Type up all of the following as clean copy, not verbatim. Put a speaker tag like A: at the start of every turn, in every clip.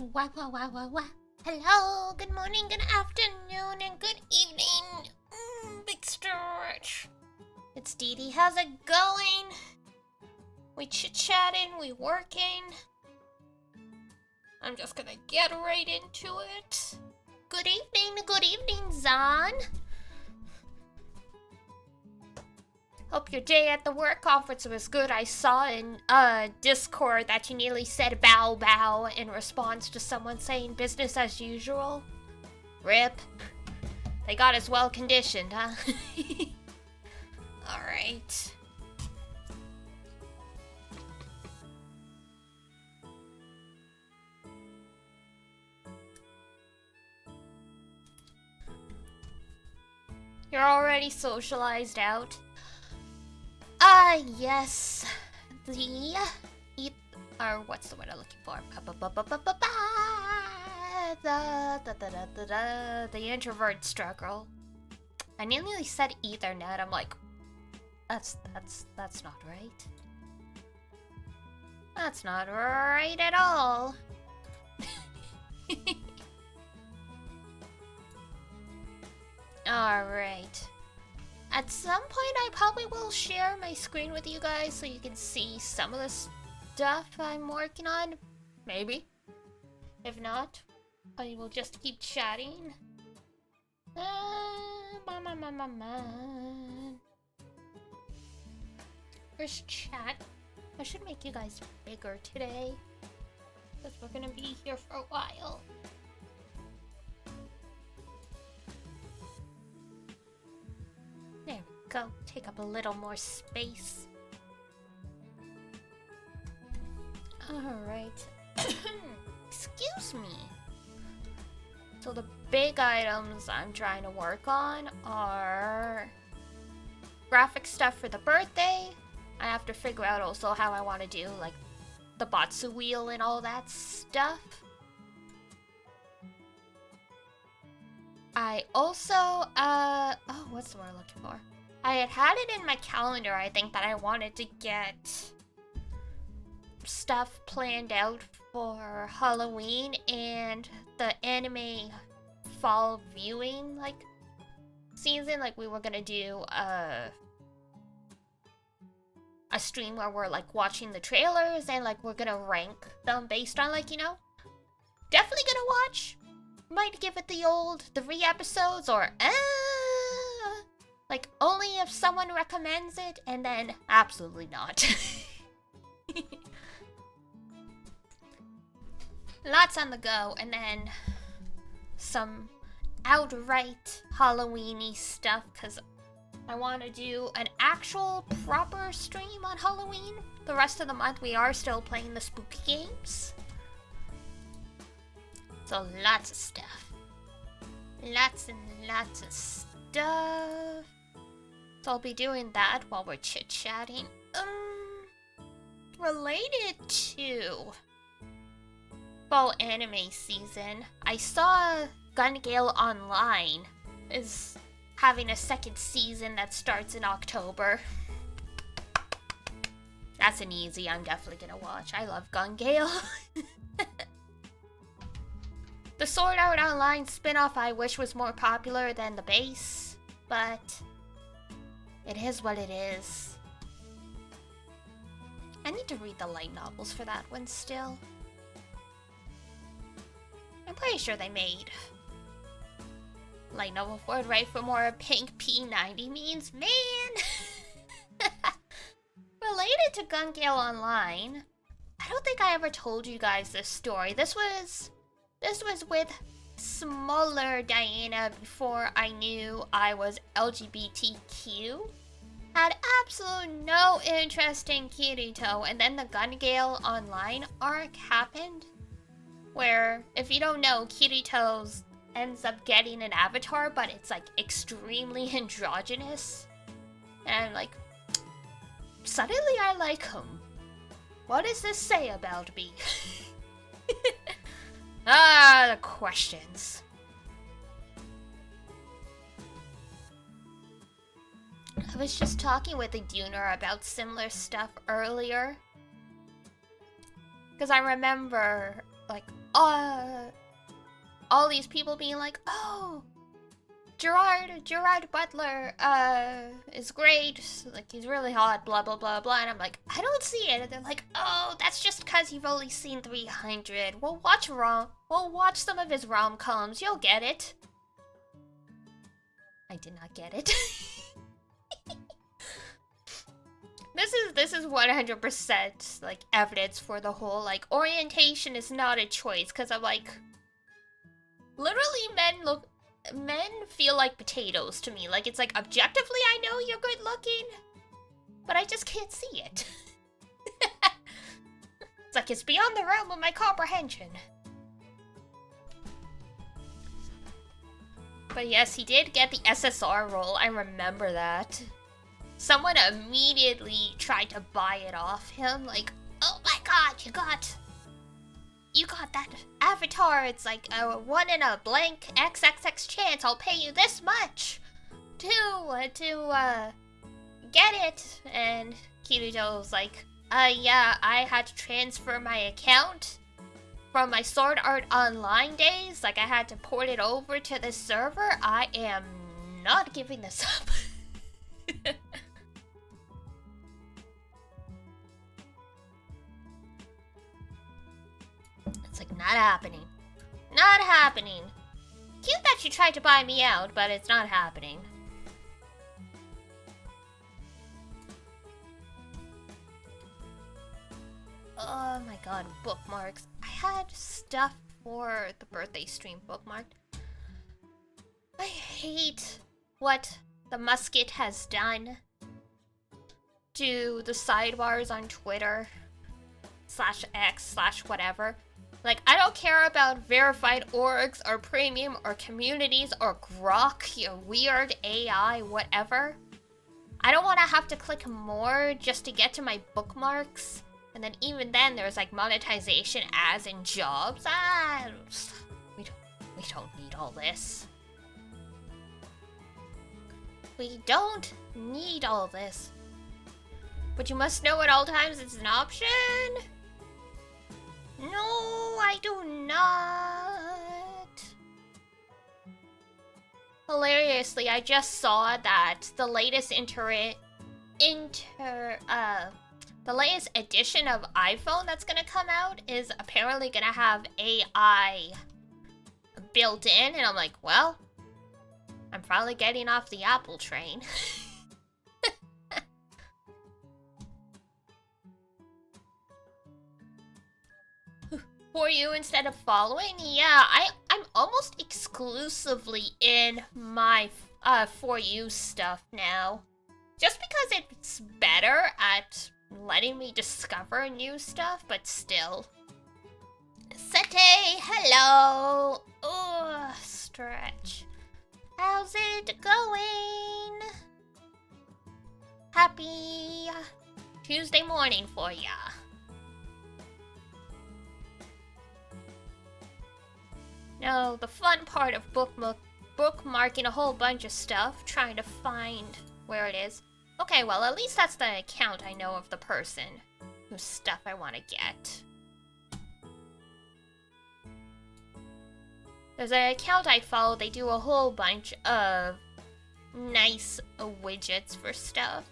A: Wah. Hello, good morning, good afternoon, and good evening. Big stretch. It's Dee Dee. How's it going? We chit-chatting, we working. I'm just gonna get right into it. Good evening, Zan. Hope your day at the work conference was good. I saw in Discord that you nearly said bow bow in response to someone saying business as usual. RIP. They got us well conditioned, huh? Alright. You're already socialized out. Yes. What's the word I'm looking for? The introvert struggle. I nearly said Ethernet. I'm like, that's not right. That's not right at all. Alright. At some point, I probably will share my screen with you guys so you can see some of the stuff I'm working on. Maybe. If not, I will just keep chatting. First chat. I should make you guys bigger today, because we're gonna be here for a while. There we go. Take up a little more space. Alright. Excuse me. So the big items I'm trying to work on are graphic stuff for the birthday. I have to figure out also how I want to do like the Batsu wheel and all that stuff. I also, what's the word I'm looking for? I had it in my calendar, I think, that I wanted to get stuff planned out for Halloween and the anime fall viewing, like, season. Like, we were gonna do, a stream where we're, like, watching the trailers and, like, we're gonna rank them based on, like, you know, definitely gonna watch. Might give it the old 3 episodes or like only if someone recommends it, and then absolutely not. Lots on the go, and then some outright Halloween-y stuff, because I want to do an actual proper stream on Halloween. The rest of the month we are still playing the spooky games. So lots of stuff. Lots and lots of stuff. So I'll be doing that while we're chit-chatting. Related to fall anime season, I saw Gun Gale Online is having a second season that starts in October. That's an easy I'm definitely gonna watch. I love Gun Gale. The Sword Art Online spin-off I wish was more popular than the base, but it is what it is. I need to read the light novels for that one still. I'm pretty sure they made light novel for it, right? For more pink P90 memes, man! Related to Gun Gale Online, I don't think I ever told you guys this story. This was with smaller Diana before I knew I was LGBTQ. Had absolutely no interest in Kirito, and then the Gun Gale Online arc happened, where, if you don't know, Kirito ends up getting an avatar, but it's like extremely androgynous. And I'm like, suddenly I like him. What does this say about me? The questions. I was just talking with a Duner about similar stuff earlier. Because I remember like, all these people being like, oh, Gerard Butler, is great, like, he's really hot, blah, blah, blah, blah, and I'm like, I don't see it, and they're like, oh, that's just because you've only seen 300, we'll watch some of his rom-coms, you'll get it. I did not get it. This is 100% like evidence for the whole like orientation is not a choice, because I'm like, literally men feel like potatoes to me. Like, it's like, objectively I know you're good looking, but I just can't see it. It's like, it's beyond the realm of my comprehension. But yes, he did get the SSR role, I remember that. Someone immediately tried to buy it off him, like, oh my god, you got that avatar, it's like a 1 in a blank XXX chance, I'll pay you this much to get it. And Kirito was like, yeah, I had to transfer my account from my Sword Art Online days, like I had to port it over to this server, I am not giving this up. It's like, not happening. Not happening. Cute that you tried to buy me out, but it's not happening. Oh my god, bookmarks. I had stuff for the birthday stream bookmarked. I hate what the Musket has done to the sidebars on Twitter /X/whatever. Like, I don't care about verified orgs or premium or communities or Grok, your weird AI, whatever. I don't want to have to click more just to get to my bookmarks. And then even then, there's like monetization as in jobs. We don't need all this. We don't need all this. But you must know at all times it's an option. No, I do not. Hilariously, I just saw that the latest the latest edition of iPhone that's gonna come out is apparently gonna have AI built in, and I'm like, well, I'm finally getting off the Apple train. For you instead of following? Yeah, I'm almost exclusively in my For You stuff now. Just because it's better at letting me discover new stuff, but still. Sete, hello! Ugh, stretch. How's it going? Happy Tuesday morning for ya. No, the fun part of bookmarking a whole bunch of stuff, trying to find where it is. Okay, well, at least that's the account I know of the person whose stuff I want to get. There's an account I follow, they do a whole bunch of nice widgets for stuff.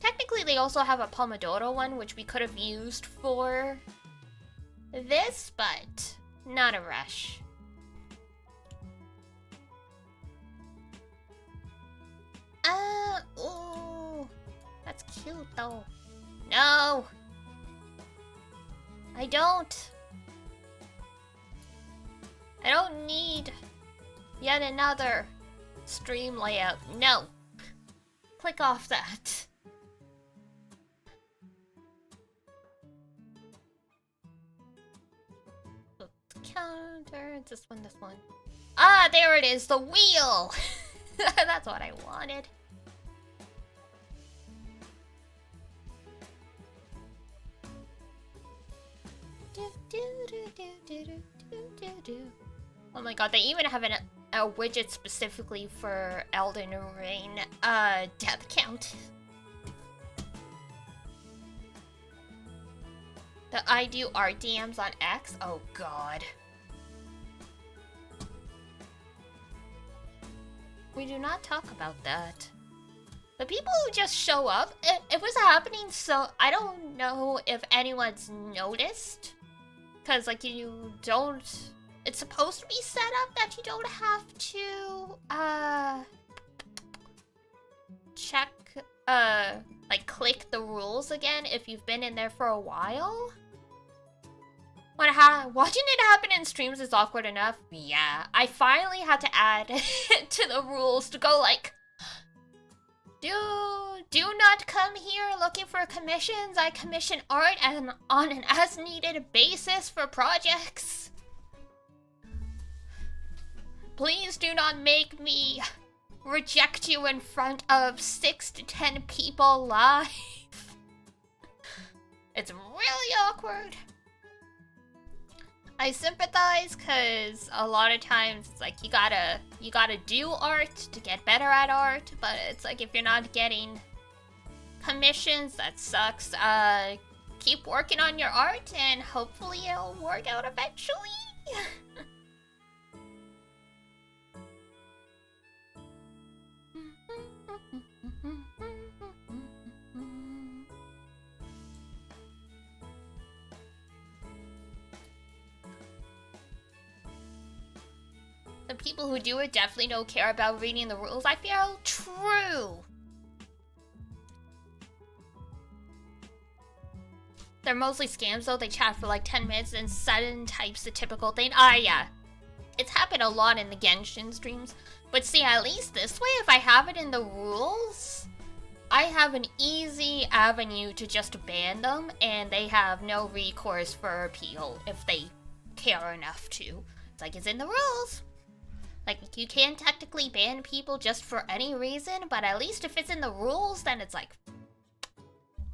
A: Technically, they also have a Pomodoro one, which we could have used for this, but not a rush. Ooh, that's cute though. No! I don't need yet another stream layout. No! Click off that. Counter, this one. Ah, there it is, the wheel! That's what I wanted. Oh my god, they even have a widget specifically for Elden Ring death count. that I do art DMs on X? Oh god. We do not talk about that. The people who just show up, it was happening, so I don't know if anyone's noticed. Because, like, you don't... It's supposed to be set up that you don't have to, check, like, click the rules again if you've been in there for a while. Watching it happen in streams is awkward enough. Yeah, I finally had to add it to the rules to go, like... Do not come here looking for commissions. I commission art and on an as-needed basis for projects. Please do not make me reject you in front of 6 to 10 people live. It's really awkward. I sympathize because a lot of times it's like you gotta do art to get better at art, but it's like if you're not getting commissions, that sucks. Keep working on your art and hopefully it'll work out eventually. The people who do it definitely don't care about reading the rules. I feel true. They're mostly scams though. They chat for like 10 minutes and sudden types the typical thing. Yeah. It's happened a lot in the Genshin streams. But see, at least this way, if I have it in the rules, I have an easy avenue to just ban them, and they have no recourse for appeal if they care enough to. It's like, it's in the rules. Like, you can technically ban people just for any reason, but at least if it's in the rules, then it's like,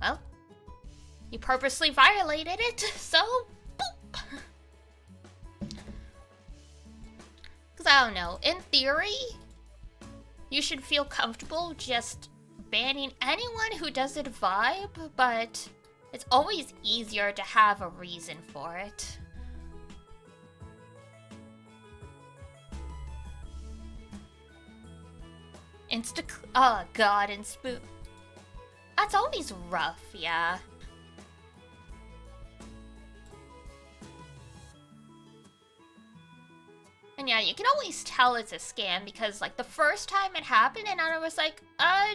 A: well, you purposely violated it, so boop. Because I don't know, in theory, you should feel comfortable just banning anyone who doesn't vibe, but it's always easier to have a reason for it. Oh god, and spook. That's always rough, yeah. And yeah, you can always tell it's a scam because, like, the first time it happened and I was like,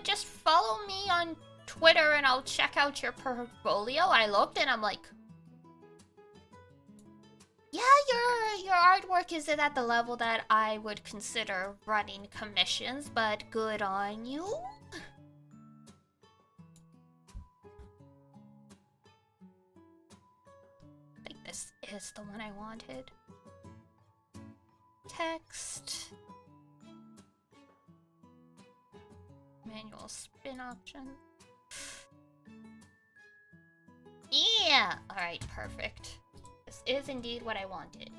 A: just follow me on Twitter and I'll check out your portfolio. I looked and I'm like, yeah, your artwork isn't at the level that I would consider running commissions, but good on you. I think this is the one I wanted. Text. Manual spin option. Yeah! Alright, perfect. This is indeed what I wanted.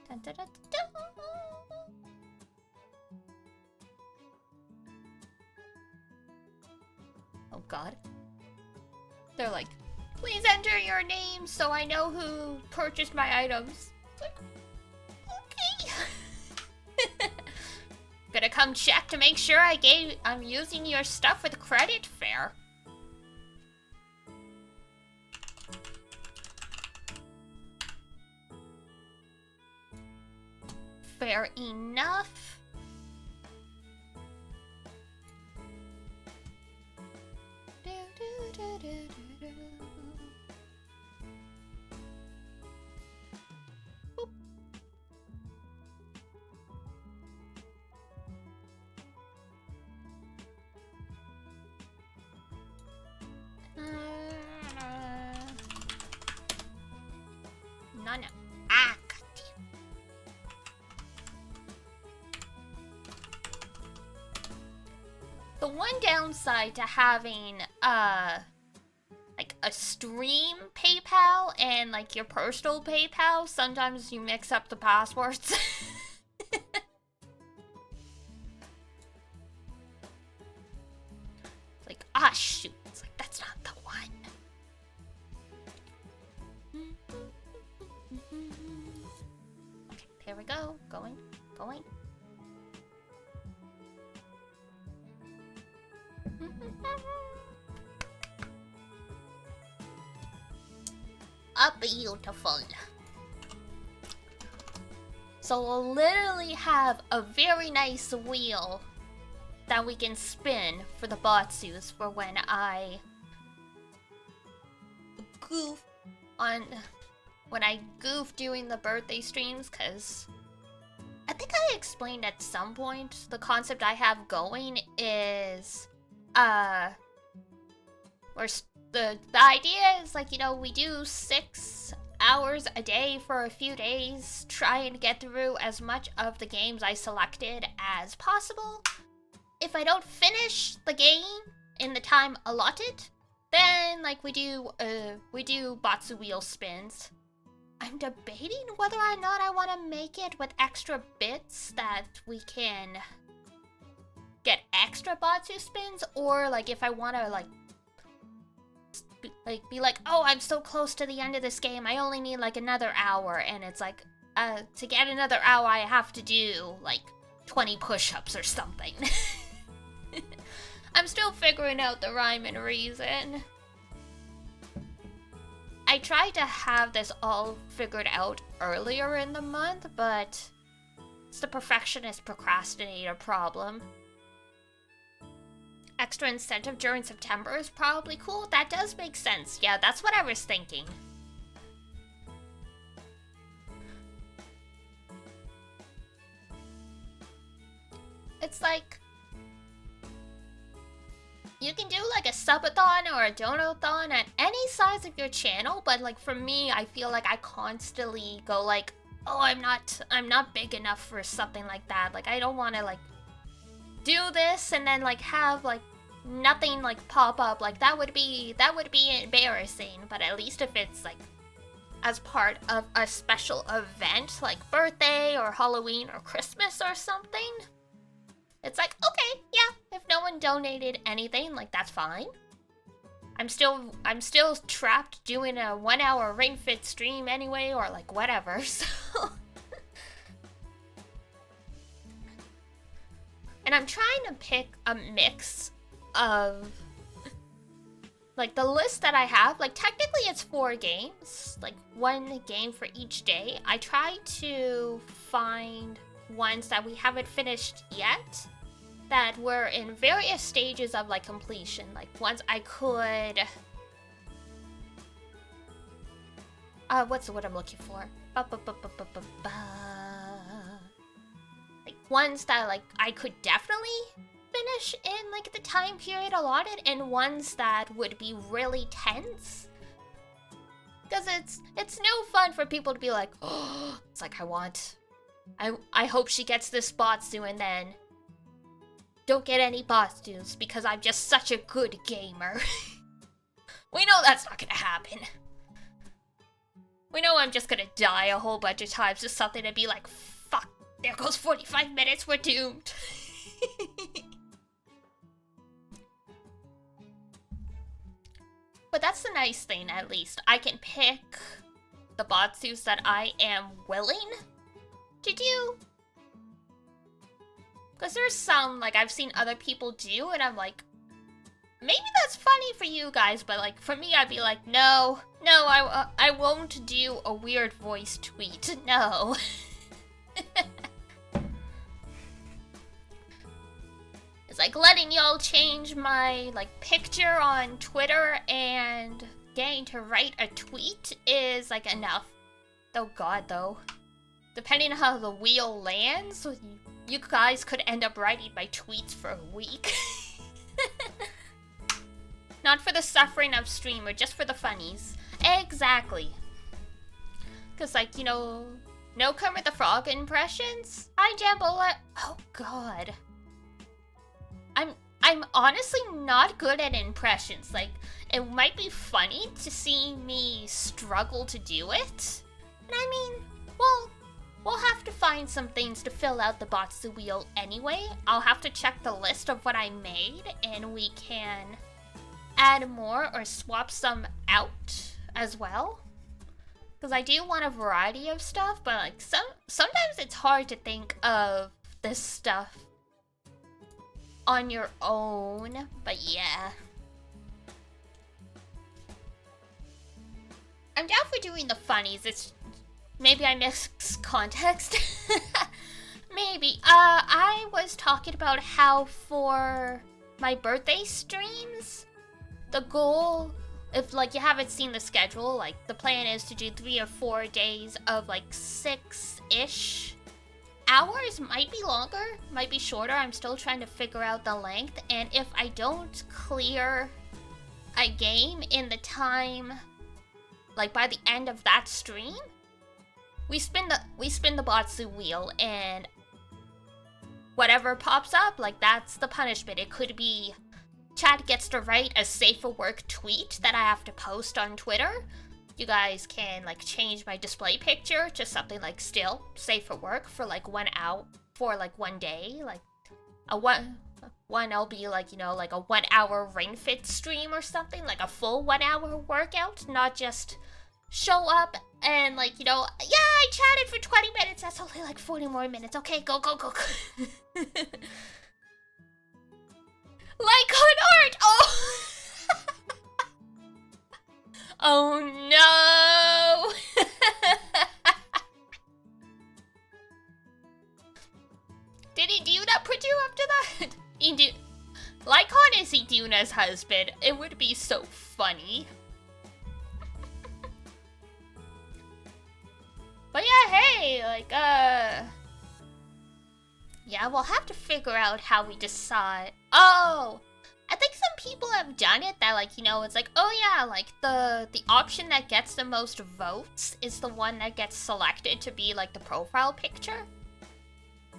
A: Dun, dun, dun, dun, dun. Oh god. They're like, please enter your name so I know who purchased my items. Like, okay. Gonna come check to make sure I'm using your stuff with credit. Fair. Fair enough. Do, do, do, do, do, do. Boop. No, no. Ah, goddamn. The one downside to having, like a stream PayPal and like your personal PayPal, sometimes you mix up the passwords. Like, ah, shoot. It's like, that's not the one. Here we go. Going. Beautiful. So we'll literally have a very nice wheel that we can spin for the Batsus for when I goof doing the birthday streams, because I think I explained at some point the concept I have going is where the idea is like, you know, we do 6 hours a day for a few days, try and get through as much of the games I selected as possible. If I don't finish the game in the time allotted, then like we do Batsu wheel spins. I'm debating whether or not I want to make it with extra bits that we can get extra Batsu spins, or like if I want to be like, oh, I'm so close to the end of this game, I only need like another hour, and it's like, to get another hour I have to do like 20 push-ups or something. I'm still figuring out the rhyme and reason. I tried to have this all figured out earlier in the month, but it's the perfectionist procrastinator problem. Extra incentive during September is probably cool. That does make sense. Yeah, that's what I was thinking. It's like, you can do like a subathon or a donathon at any size of your channel, but like for me, I feel like I constantly go like, oh, I'm not big enough for something like that. Like I don't want to like do this and then like have like nothing like pop up. Like that would be embarrassing. But at least if it's like as part of a special event like birthday or Halloween or Christmas or something, it's like, okay, yeah, if no one donated anything, like that's fine. I'm still trapped doing a 1 hour Ring Fit stream anyway, or like whatever, so. And I'm trying to pick a mix of like the list that I have. Like technically it's 4 games, like 1 game for each day. I try to find ones that we haven't finished yet, that were in various stages of like completion, like ones I could what's the word I'm looking for? Like ones that like I could definitely finish in like the time period allotted, and ones that would be really tense. Because it's no fun for people to be like, oh, it's like I hope she gets this Batsu and then don't get any Batsus because I'm just such a good gamer. We know that's not gonna happen. We know I'm just gonna die a whole bunch of times, just something to be like, fuck, there goes 45 minutes, we're doomed. But that's the nice thing, at least. I can pick the Batsus that I am willing to do. Because there's some, like, I've seen other people do, and I'm like, maybe that's funny for you guys, but, like, for me, I'd be like, no, I won't do a weird voice tweet, no. It's like letting y'all change my, like, picture on Twitter and getting to write a tweet is, like, enough. Oh god, though. Depending on how the wheel lands, you guys could end up writing my tweets for a week. Not for the suffering of streamer, just for the funnies. Exactly. Because, like, you know, no Kermit the Frog impressions? Hi, Jambola. Oh, God. I'm honestly not good at impressions. Like, it might be funny to see me struggle to do it. And I mean, well, we'll have to find some things to fill out the Batsu wheel anyway. I'll have to check the list of what I made, and we can add more or swap some out as well. Because I do want a variety of stuff, but like sometimes it's hard to think of this stuff on your own. But yeah. I'm down for doing the funnies. It's maybe I missed context. Maybe. I was talking about how for my birthday streams, the goal, if like you haven't seen the schedule, like the plan is to do 3 or 4 days of like 6-ish hours. Might be longer, might be shorter. I'm still trying to figure out the length. And if I don't clear a game in the time, like by the end of that stream, we spin the Batsu wheel, and whatever pops up, like that's the punishment. It could be Chad gets to write a safe for work tweet that I have to post on Twitter. You guys can like change my display picture to something like still safe for work for like 1 hour, for like 1 day, like a one I'll be like, you know, like a 1 hour Ring Fit stream or something, like a full 1 hour workout, not just show up and like, you know, yeah, I chatted for 20 minutes, that's only like 40 more minutes, okay, go. Like on art! Oh! Oh no! Did Iduna put you up to that? Lycon is Iduna's husband. It would be so funny. But yeah, hey, like, yeah, we'll have to figure out how we decide. Oh! I think some people have done it that, like, you know, it's like, oh yeah, like, the option that gets the most votes is the one that gets selected to be, like, the profile picture.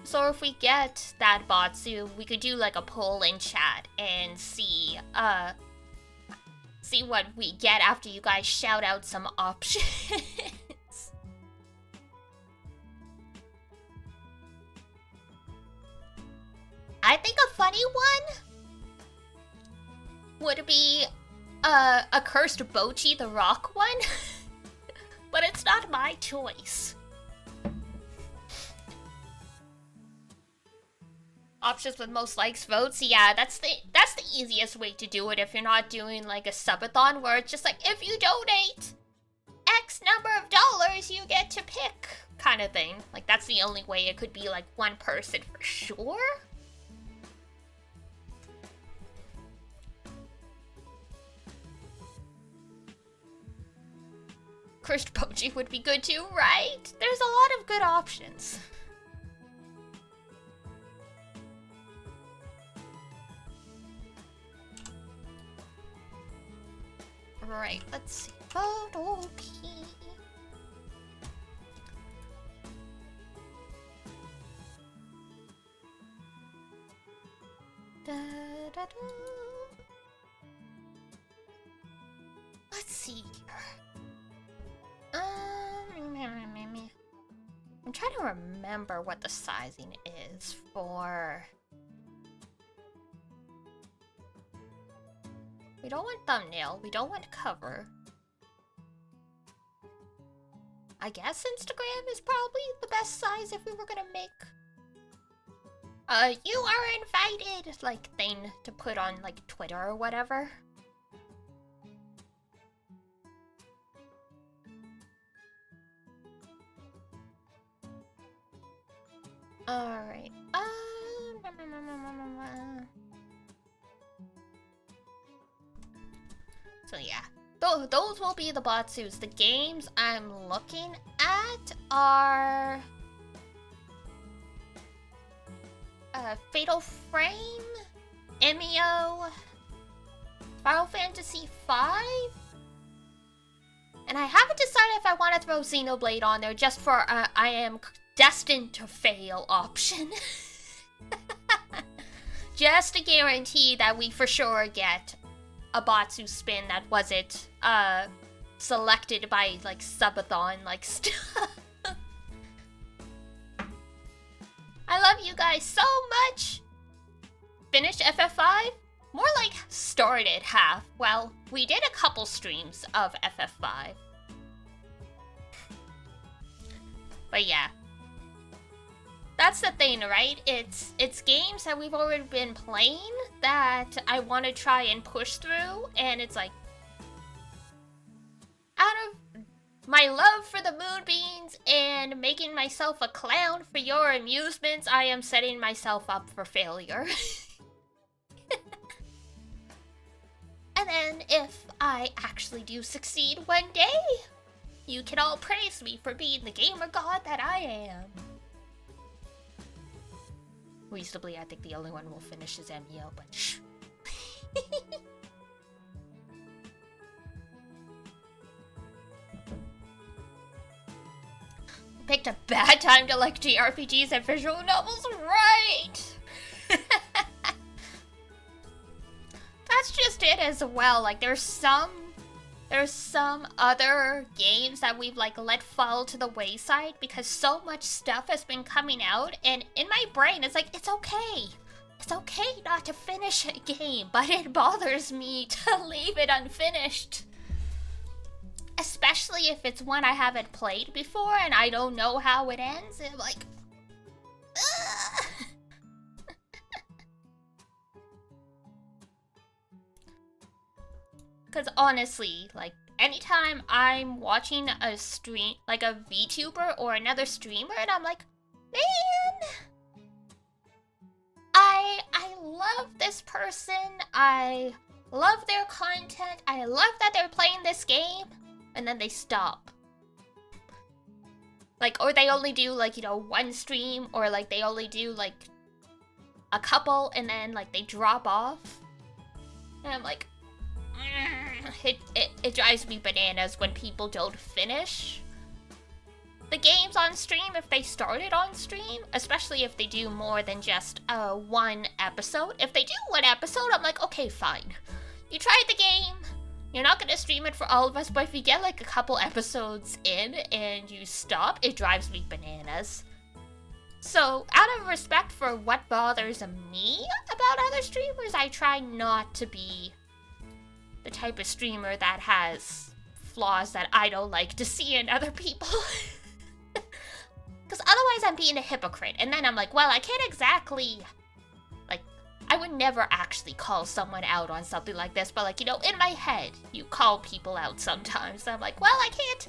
A: So if we get that Batsu, we could do, like, a poll in chat and see what we get after you guys shout out some options. I think a funny one would be a cursed Bochi the Rock one, but it's not my choice. Options with most likes votes, yeah, that's the easiest way to do it if you're not doing like a subathon where it's just like, if you donate X number of dollars, you get to pick kind of thing. Like that's the only way it could be like one person for sure. Cursed Poji would be good too, right? There's a lot of good options. Right, let's see. Photo P. Da, da, da. Let's see here. I'm trying to remember what the sizing is for. We don't want thumbnail, we don't want cover. I guess Instagram is probably the best size if we were gonna make you are invited like thing to put on like Twitter or whatever. Alright. So yeah, those will be the Batsus. The games I'm looking at are Fatal Frame, Emio, Final Fantasy V, and I haven't decided if I want to throw Xenoblade on there just for I am destined to fail option. Just to guarantee that we for sure get a Batsu spin that wasn't selected by like subathon like stuff. I love you guys so much. Finished FF5? More like started half. Well, we did a couple streams of FF5. But yeah. That's the thing, right? It's games that we've already been playing that I want to try and push through, and it's like, out of my love for the Moonbeams and making myself a clown for your amusements, I am setting myself up for failure. And then, if I actually do succeed one day, you can all praise me for being the gamer god that I am. Reasonably, I think the only one will finish is MEO, but shh. Picked a bad time to like JRPGs and visual novels, right? That's just it as well. Like, there's some other games that we've like let fall to the wayside because so much stuff has been coming out, and in my brain it's like, it's okay. It's okay not to finish a game, but it bothers me to leave it unfinished. Especially if it's one I haven't played before and I don't know how it ends, and I'm like, ugh. Because honestly, like, anytime I'm watching a stream, like a VTuber or another streamer, and I'm like, man, I love this person, I love their content, I love that they're playing this game, and then they stop. Like, or they only do, like, you know, one stream, or like they only do, like, a couple, and then, like, they drop off. And I'm like, it drives me bananas when people don't finish the games on stream if they started on stream, especially if they do more than just one episode. If they do one episode, I'm like, okay, fine. You tried the game, you're not gonna stream it for all of us, but if you get like a couple episodes in and you stop, it drives me bananas. So, out of respect for what bothers me about other streamers, I try not to be the type of streamer that has flaws that I don't like to see in other people. Because otherwise I'm being a hypocrite. And then I'm like, well, I can't exactly... Like, I would never actually call someone out on something like this, but like, you know, in my head, you call people out sometimes. I'm like, well, I can't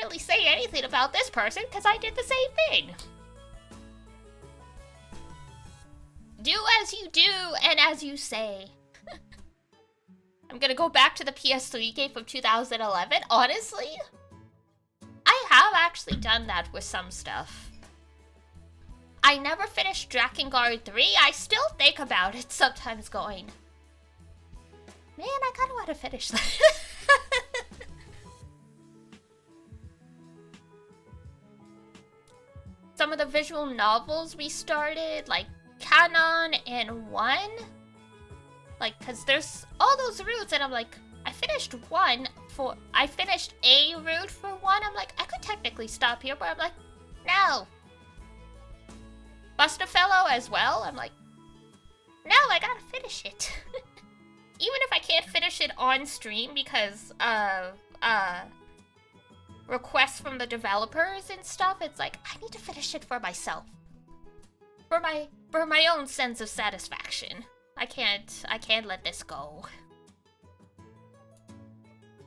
A: really say anything about this person because I did the same thing. Do as you do and as you say. I'm gonna go back to the PS3 game from 2011. Honestly, I have actually done that with some stuff. I never finished Drakengard 3. I still think about it sometimes going, man, I kinda wanna finish that. Some of the visual novels we started, like Canon and 1, like, cause there's all those routes, and I'm like, I finished a route for 1, I'm like, I could technically stop here, but I'm like, no. Bustafellow as well, I'm like, no, I gotta finish it. Even if I can't finish it on stream because of, requests from the developers and stuff, it's like, I need to finish it for myself. For my own sense of satisfaction. I can't let this go.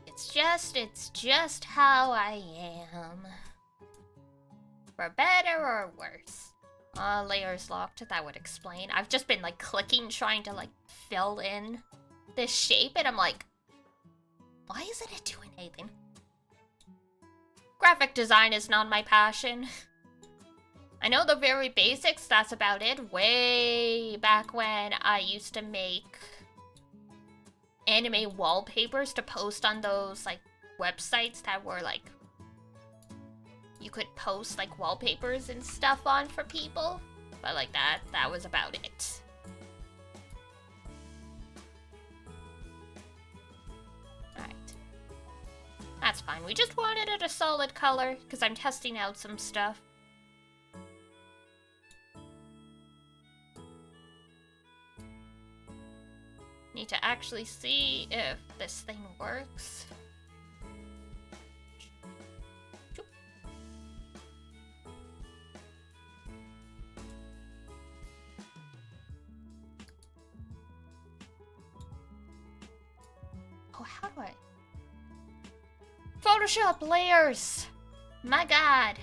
A: It's just how I am. For better or worse. Layers locked, that would explain. I've just been like clicking, trying to like fill in this shape, and I'm like, why isn't it doing anything? Graphic design is not my passion. I know the very basics, that's about it. Way back when I used to make anime wallpapers to post on those, like, websites that were, like, you could post, like, wallpapers and stuff on for people. But, like, that was about it. Alright. That's fine. We just wanted it a solid color, because I'm testing out some stuff. Need to actually see if this thing works. Oh, how do I? Photoshop layers! My god.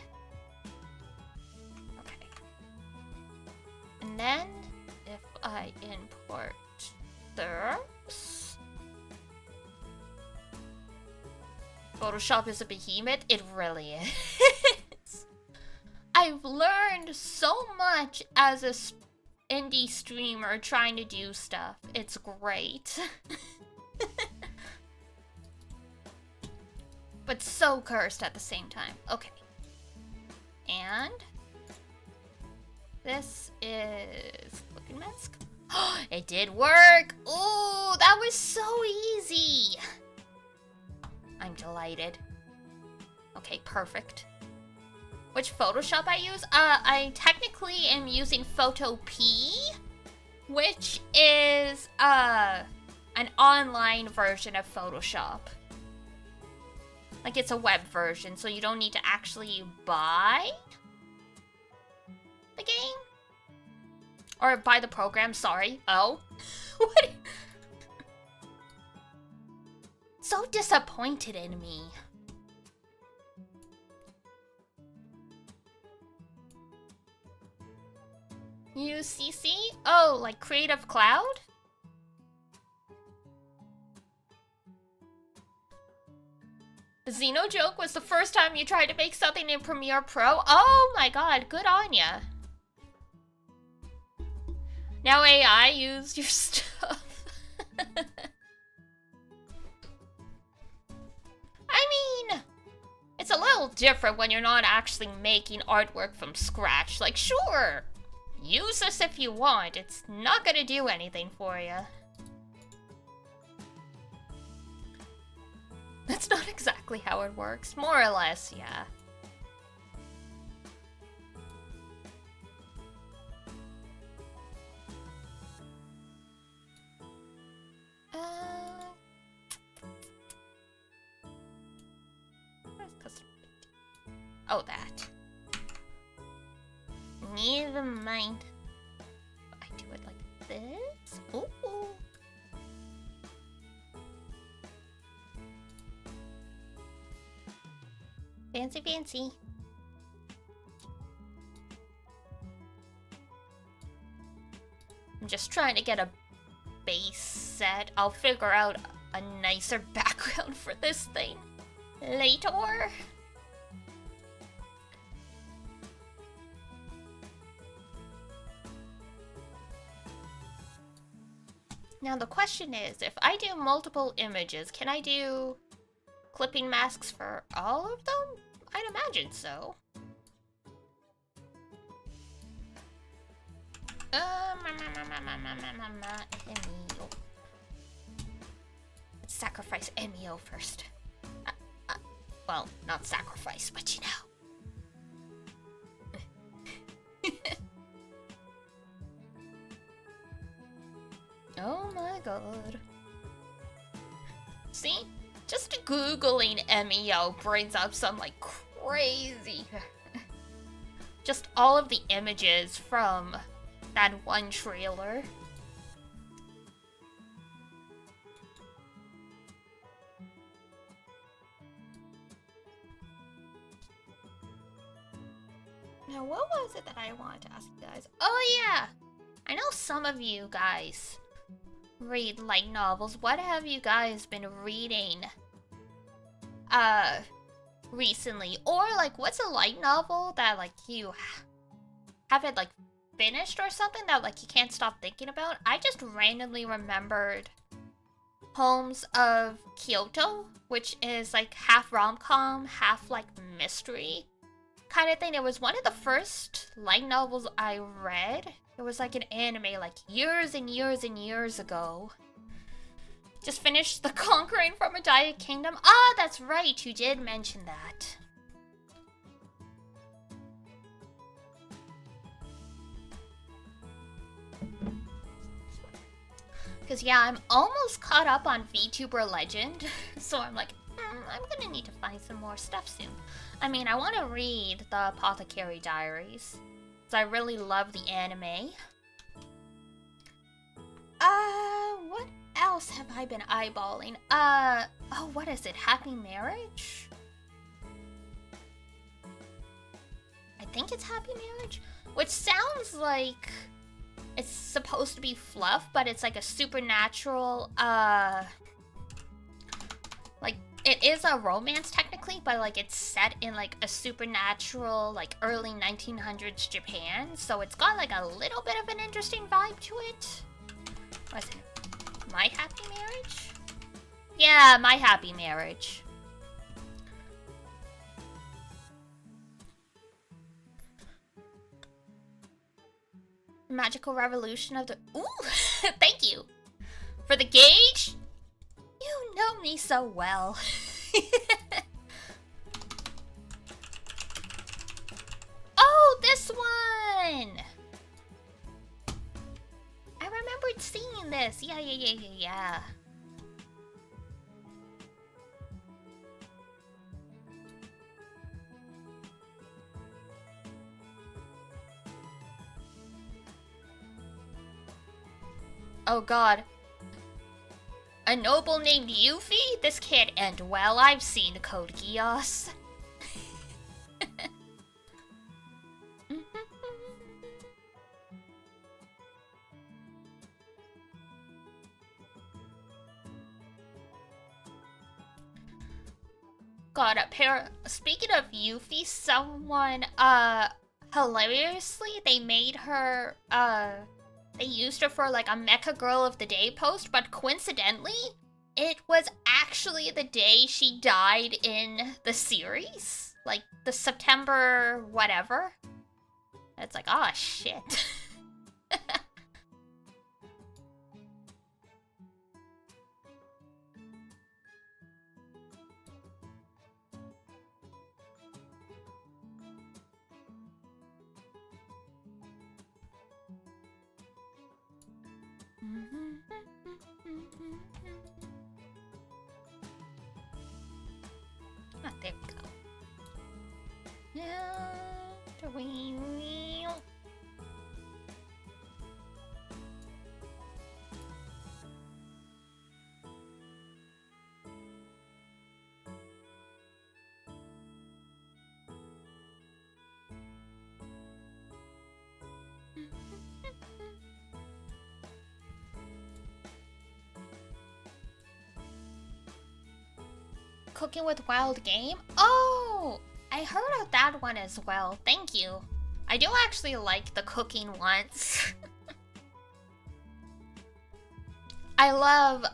A: Okay. And then, if I import this... Photoshop is a behemoth? It really is. I've learned so much as a indie streamer trying to do stuff. It's great. But so cursed at the same time. Okay. And this is looking mask. It did work! Ooh, that was so easy! I'm delighted. Okay, perfect. Which Photoshop I use? I technically am using Photo P, which is an online version of Photoshop. Like, it's a web version, so you don't need to actually buy the game. Or buy the program, sorry. Oh. What? So disappointed in me. UCC? Oh, like Creative Cloud? The Xeno joke was the first time you tried to make something in Premiere Pro? Oh my god, good on ya. Now AI used your stuff. I mean, it's a little different when you're not actually making artwork from scratch. Like, sure, use this if you want. It's not gonna do anything for you. That's not exactly how it works. More or less, yeah. Where's custom? Oh, that. Never mind. I do it like this. Ooh. Fancy, fancy. I'm just trying to get a base set. I'll figure out a nicer background for this thing later. Now the question is, if I do multiple images, can I do clipping masks for all of them? I'd imagine so. Let's sacrifice Emio first. Well, not sacrifice, but you know. Oh my god. See? Just Googling Emio brings up some, like, crazy... Just all of the images from that one trailer. Now, what was it that I wanted to ask you guys? Oh, yeah! I know some of you guys read light novels. What have you guys been reading recently? Or like, what's a light novel that like you haven't like finished or something that like you can't stop thinking about? I just randomly remembered Homes of Kyoto, which is like half rom-com, half like mystery kind of thing. It was one of the first light novels I read. It was like an anime like years and years and years ago. Just finished The Conquering from a Diet Kingdom. Ah, that's right, you did mention that. Because yeah, I'm almost caught up on VTuber Legend. So I'm like, I'm gonna need to find some more stuff soon. I mean, I want to read the Apothecary Diaries. So I really love the anime. What else have I been eyeballing? Oh, what is it? Happy Marriage? I think it's Happy Marriage, which sounds like it's supposed to be fluff, but it's like a supernatural, like, it is a romance technically, but like it's set in like a supernatural, like early 1900s Japan, so it's got like a little bit of an interesting vibe to it. What is it? My Happy Marriage? Yeah, My Happy Marriage. Magical Revolution of the... Ooh! Thank you! For the gauge? You know me so well. Oh, this one! I remembered seeing this. Yeah. Oh god. A noble named Yuffie? This can't end well. I've seen Code Geass. God, speaking of Yuffie, someone, hilariously, they made her, they used her for like a Mecha Girl of the Day post, but coincidentally, it was actually the day she died in the series. Like, the September whatever. It's like, oh shit. Ah, there we go. Yeah, Cooking with Wild Game? Oh! I heard of that one as well. Thank you. I do actually like the cooking ones. I love,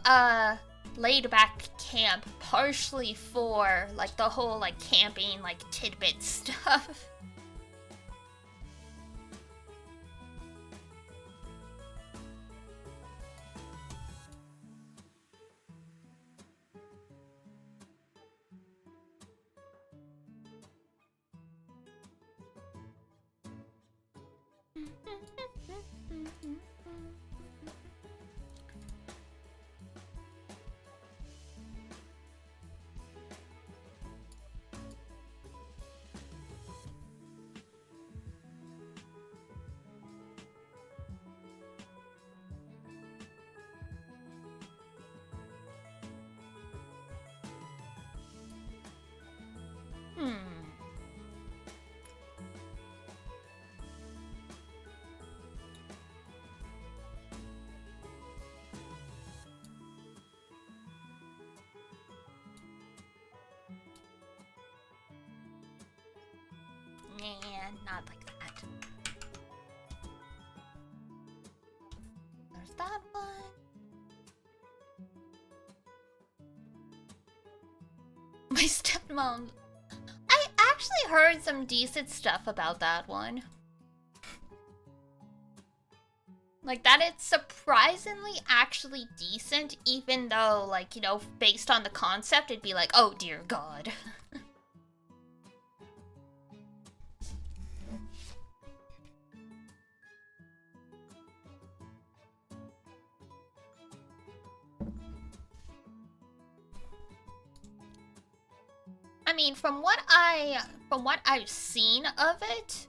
A: Laid Back Camp, partially for, like, the whole, like, camping, like, tidbit stuff. And not like that. There's that one. My stepmom. I actually heard some decent stuff about that one. Like, that it's surprisingly actually decent, even though, like, you know, based on the concept, it'd be like, oh dear god. I mean, from what I've seen of it,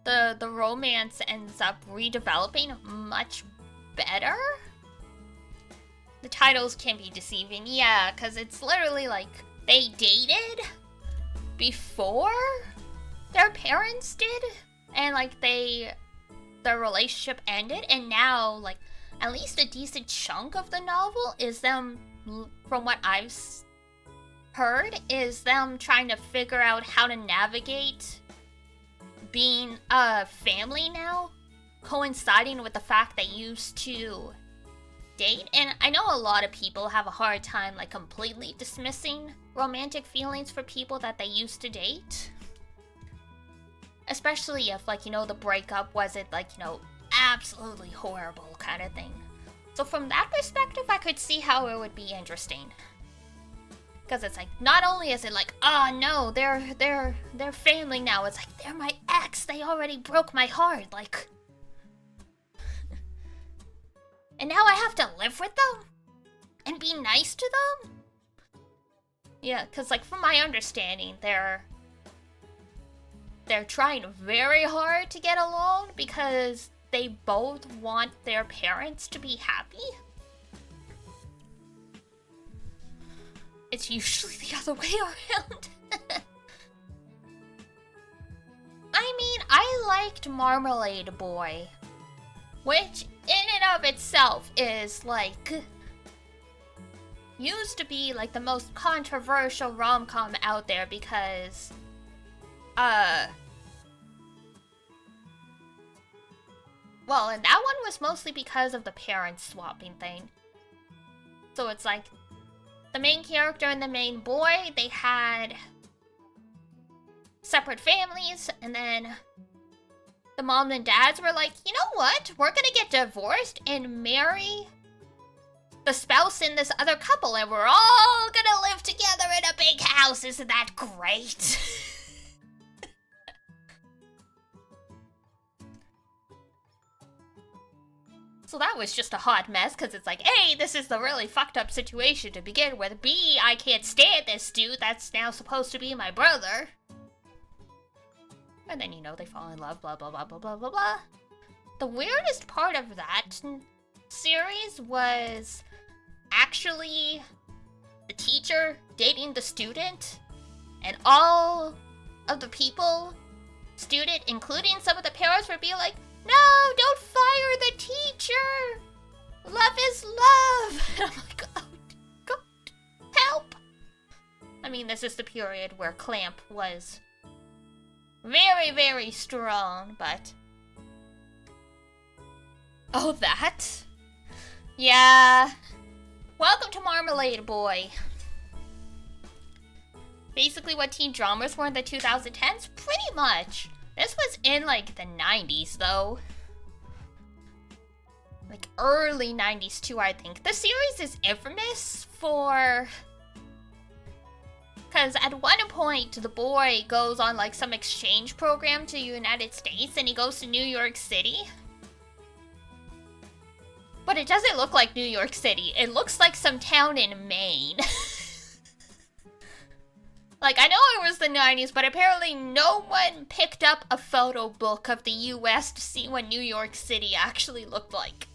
A: the romance ends up redeveloping much better. The titles can be deceiving, yeah, because it's literally like they dated before their parents did, and like their relationship ended, and now like at least a decent chunk of the novel is them, from what I've heard, is them trying to figure out how to navigate being a family now, coinciding with the fact they used to date. And I know a lot of people have a hard time like completely dismissing romantic feelings for people that they used to date, especially if like, you know, the breakup wasn't like, you know, absolutely horrible kind of thing. So from that perspective, I could see how it would be interesting, because it's like not only is it like, oh no, they're family now, it's like they're my ex, they already broke my heart, like, and now I have to live with them and be nice to them? Yeah, because like from my understanding, they're trying very hard to get along because they both want their parents to be happy. It's usually the other way around. I mean, I liked Marmalade Boy, which in and of itself is like used to be like the most controversial rom-com out there because well, and that one was mostly because of the parents swapping thing. So it's like the main character and the main boy, they had separate families, and then the mom and dads were like, you know what? We're gonna get divorced and marry the spouse in this other couple, and we're all gonna live together in a big house. Isn't that great? So that was just a hot mess, because it's like, A, this is the really fucked up situation to begin with. B, I can't stand this dude that's now supposed to be my brother. And then, you know, they fall in love, blah, blah, blah, blah, blah, blah, blah. The weirdest part of that series was actually the teacher dating the student, and all of the people, student, including some of the parents, would be like, no, don't fire the teacher! Love is love! And I'm like, oh, God, help! I mean, this is the period where Clamp was very, very strong, but... Oh, that? Yeah. Welcome to Marmalade Boy. Basically what teen dramas were in the 2010s? Pretty much. This was in, like, the 90s, though. Like, early 90s, too, I think. The series is infamous for... because at one point, the boy goes on, like, some exchange program to the United States, and he goes to New York City. But it doesn't look like New York City. It looks like some town in Maine. Like, I know it was the 90s, but apparently no one picked up a photo book of the US to see what New York City actually looked like.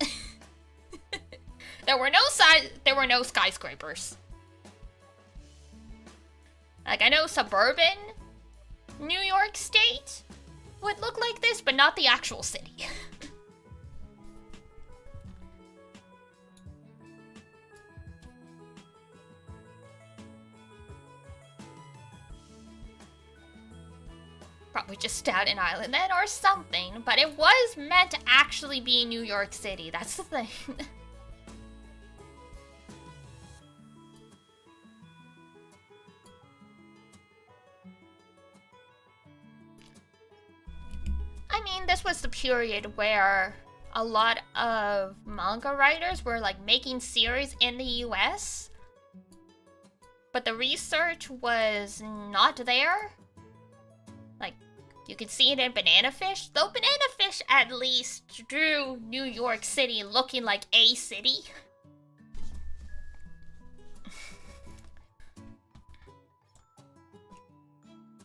A: There were no skyscrapers. Like, I know suburban New York State would look like this, but not the actual city. Probably just Staten Island then, or something, but it was meant to actually be New York City, that's the thing. I mean, this was the period where a lot of manga writers were like making series in the US, but the research was not there. Like, you could see it in Banana Fish, though Banana Fish at least drew New York City looking like a city.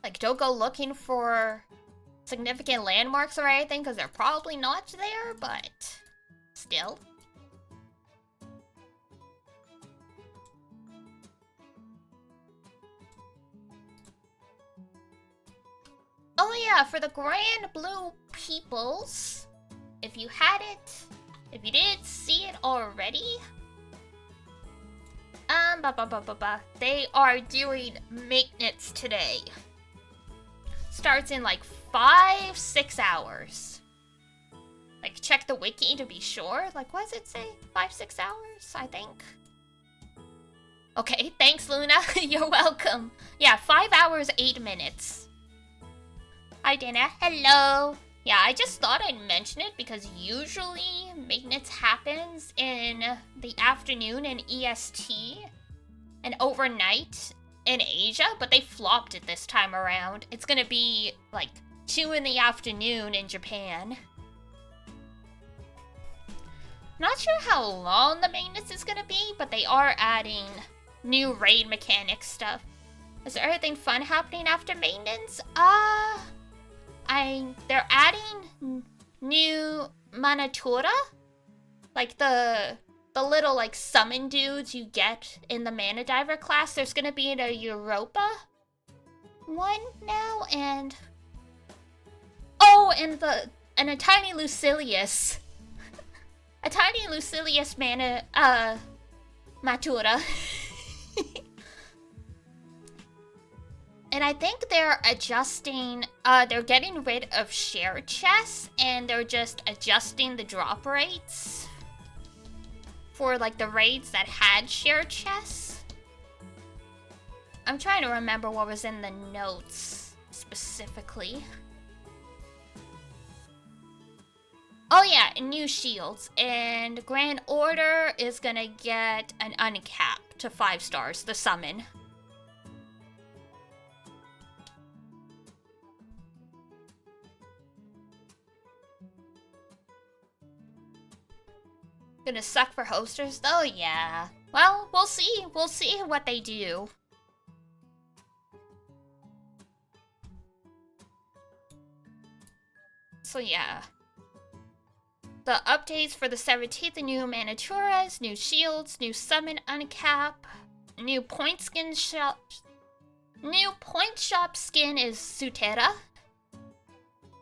A: Like, don't go looking for significant landmarks or anything, because they're probably not there, but still. yeah, for the Grand Blue Peoples, if you didn't see it already, they are doing maintenance today. Starts in like 5-6 hours. Like, check the wiki to be sure. Like, what does it say? 5-6 hours, I think. Okay, thanks, Luna. You're welcome. Yeah, 5 hours, 8 minutes. Hi, Dana. Hello. Yeah, I just thought I'd mention it because usually maintenance happens in the afternoon in EST and overnight in Asia, but they flopped it this time around. It's gonna be like 2 in the afternoon in Japan. Not sure how long the maintenance is gonna be, but they are adding new raid mechanic stuff. Is there anything fun happening after maintenance? They're adding new Manatura, like the little like summon dudes you get in the Mana Diver class. There's gonna be in a Europa one now, and a tiny Lucilius. A tiny Lucilius Matura. And I think they're adjusting, they're getting rid of share chests, and they're just adjusting the drop rates for like the raids that had share chests. I'm trying to remember what was in the notes specifically. Oh yeah, new shields. And Grand Order is gonna get an uncap to 5 stars, the summon. Gonna suck for hosters though? Yeah. Well, we'll see. We'll see what they do. So yeah. The updates for the 17th, the new Manaturas, new shields, new summon uncap, new point shop skin is Sutera.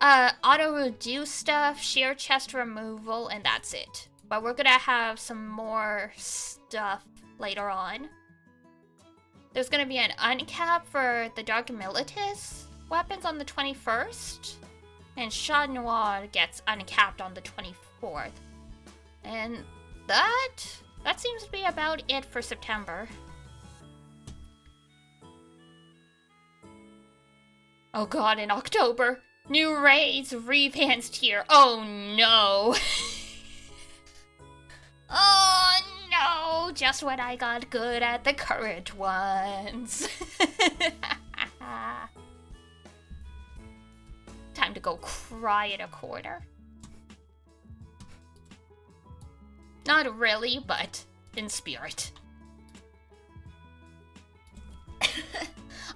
A: Auto reduce stuff, sheer chest removal, and that's it. But we're gonna have some more stuff later on. There's gonna be an uncap for the Dark Militis weapons on the 21st. And Chat Noir gets uncapped on the 24th. And that seems to be about it for September. Oh god, in October, new raids revanced here. Oh no. Oh no, just when I got good at the current ones. Time to go cry in a corner. Not really, but in spirit.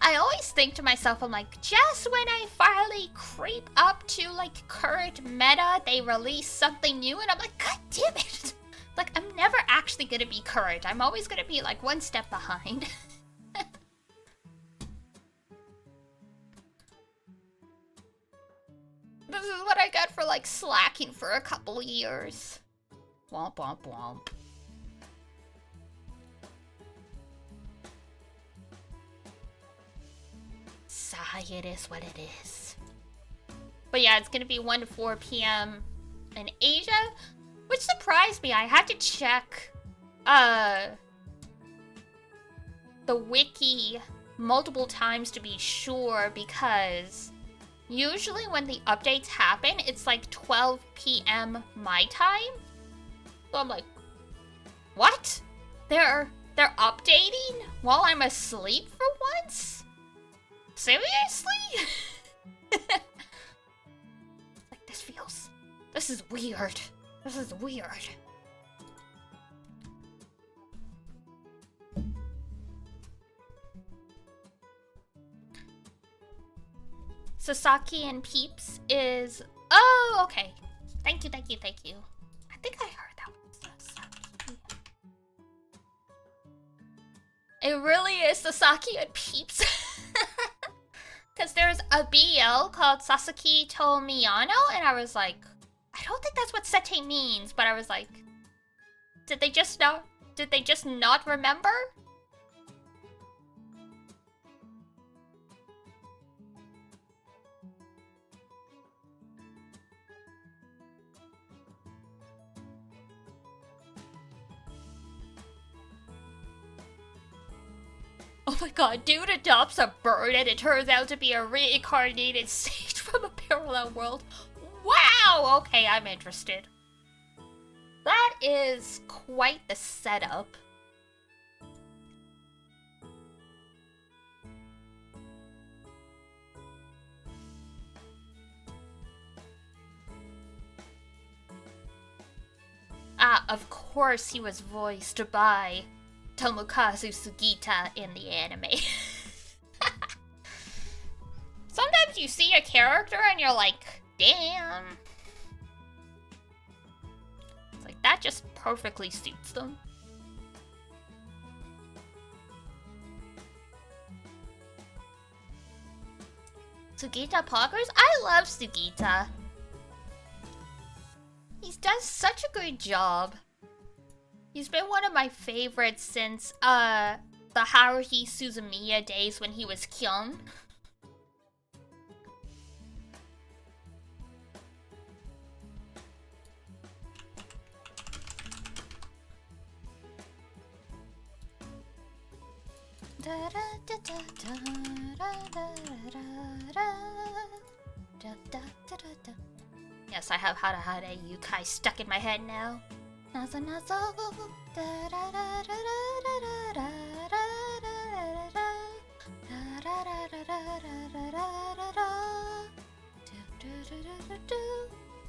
A: I always think to myself, I'm like, just when I finally creep up to like current meta, they release something new, and I'm like, god damn it! Like, I'm never actually gonna be current. I'm always gonna be like one step behind. This is what I got for like slacking for a couple years. Womp womp womp. Sigh, it is what it is. But yeah, it's gonna be 1 to 4 p.m. in Asia, which surprised me. I had to check the wiki multiple times to be sure, because usually when the updates happen, it's like 12 p.m. my time. So I'm like, what? They're updating while I'm asleep for once? Seriously? Like, this is weird. This is weird. Sasaki and Peeps is... Oh, okay. Thank you, thank you, thank you. I think I heard that one. Sasaki. It really is Sasaki and Peeps. Because there's a BL called Sasaki to Miyano, and I was like, I don't think that's what sete means, but I was like, did they just not remember? Oh my god, dude adopts a bird and it turns out to be a reincarnated sage from a parallel world. Wow! Okay, I'm interested. That is quite the setup. Ah, of course he was voiced by Tomokazu Sugita in the anime. Sometimes you see a character and you're like, damn. It's like, that just perfectly suits them. Sugita Poggers? I love Sugita. He does such a good job. He's been one of my favorites since, the Haruhi Suzumiya days when he was Kyun. Yes, I have Hara Hara Yukai stuck in my head now. Nazo nazo.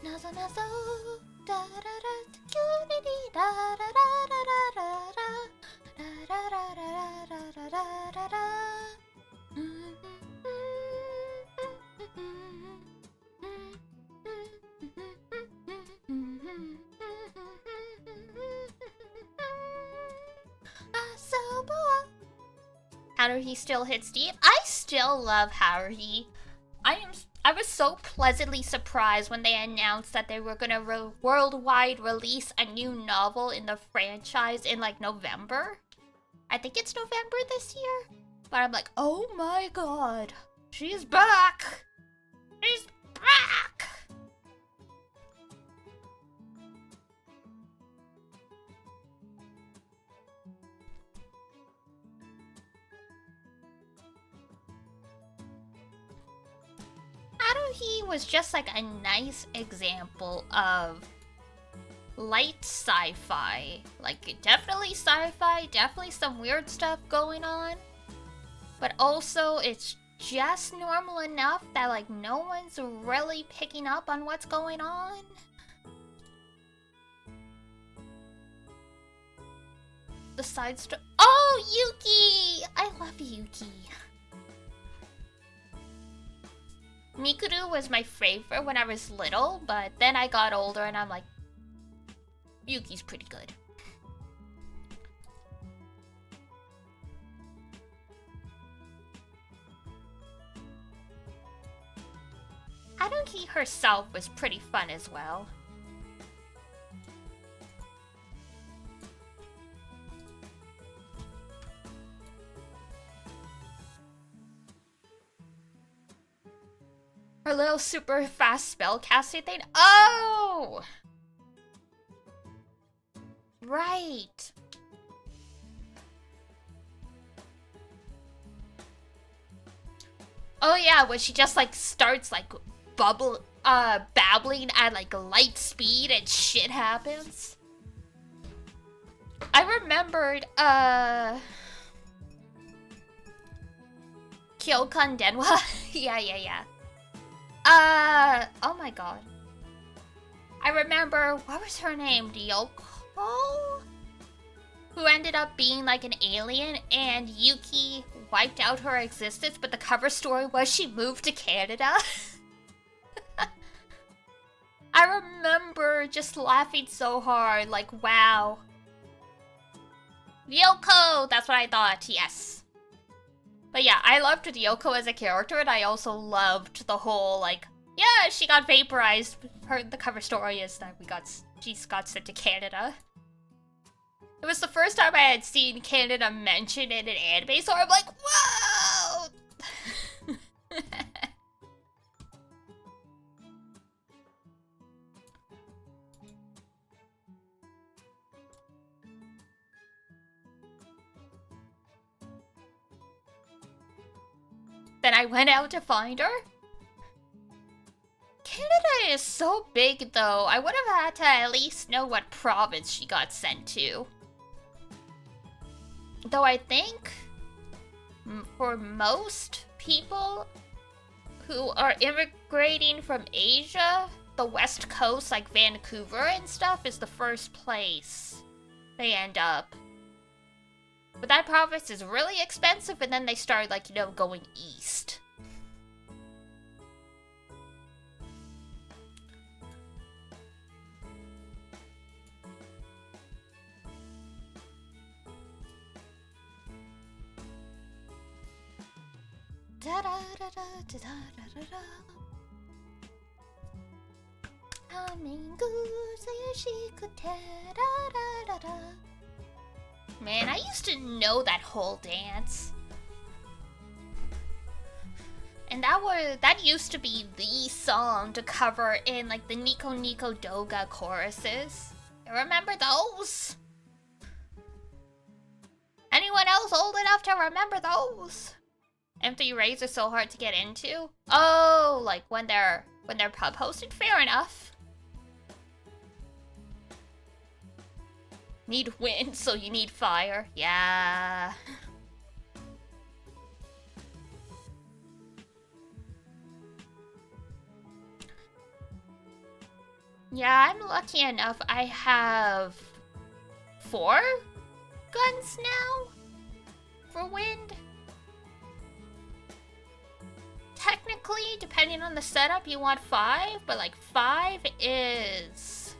A: Nazo nazo. Haruhi still hits deep. I still love Haruhi. I was so pleasantly surprised when they announced that they were gonna worldwide release a new novel in the franchise in like November. I think it's November this year. But I'm like, oh my god, she's back! She's back! Haruhi was just like a nice example of light sci-fi. Like, definitely sci-fi, definitely some weird stuff going on. But also, it's just normal enough that, like, no one's really picking up on what's going on. The side story. Oh, Yuki! I love Yuki. Mikuru was my favorite when I was little, but then I got older and I'm like, Yuki's pretty good. Haruhi herself was pretty fun as well. Her little super fast spellcasting thing. Oh! Right. Oh yeah, when she just like starts like babbling at like light speed and shit happens. I remembered Kyokan Denwa. yeah. Oh my god. I remember, what was her name? Ryoko? Who ended up being like an alien, and Yuki wiped out her existence, but the cover story was she moved to Canada. I remember just laughing so hard, like, wow. Ryoko! That's what I thought, yes. But yeah, I loved Yoko as a character, and I also loved the whole, like, yeah, she got vaporized. The cover story is that she got sent to Canada. It was the first time I had seen Canada mentioned in an anime, so I'm like, whoa! Then I went out to find her. Canada is so big, though. I would have had to at least know what province she got sent to. Though I think for most people who are immigrating from Asia, the West Coast, like Vancouver and stuff, is the first place they end up. But that province is really expensive, and then they start, like, you know, going east. Man, I used to know that whole dance. And that used to be the song to cover in, like, the Nico Nico Doga choruses. You remember those? Anyone else old enough to remember those? Empty raids are so hard to get into. Oh, like when they're pub hosted? Fair enough. Need wind, so you need fire. Yeah. Yeah, I'm lucky enough. I have 4 guns now for wind. Technically, depending on the setup, you want 5, but like 5 is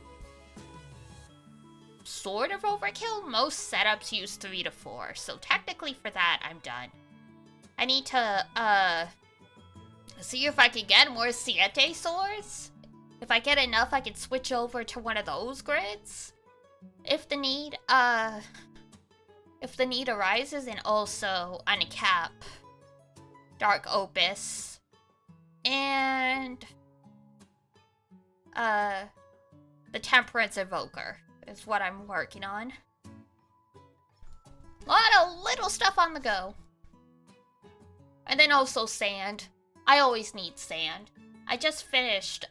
A: sort of overkill. Most setups use 3 to 4, so technically for that, I'm done. I need to, see if I can get more Siete swords. If I get enough, I can switch over to one of those grids. If the need arises, and also uncap Dark Opus and the Temperance Evoker is what I'm working on. A lot of little stuff on the go. And then also sand. I always need sand. I just finished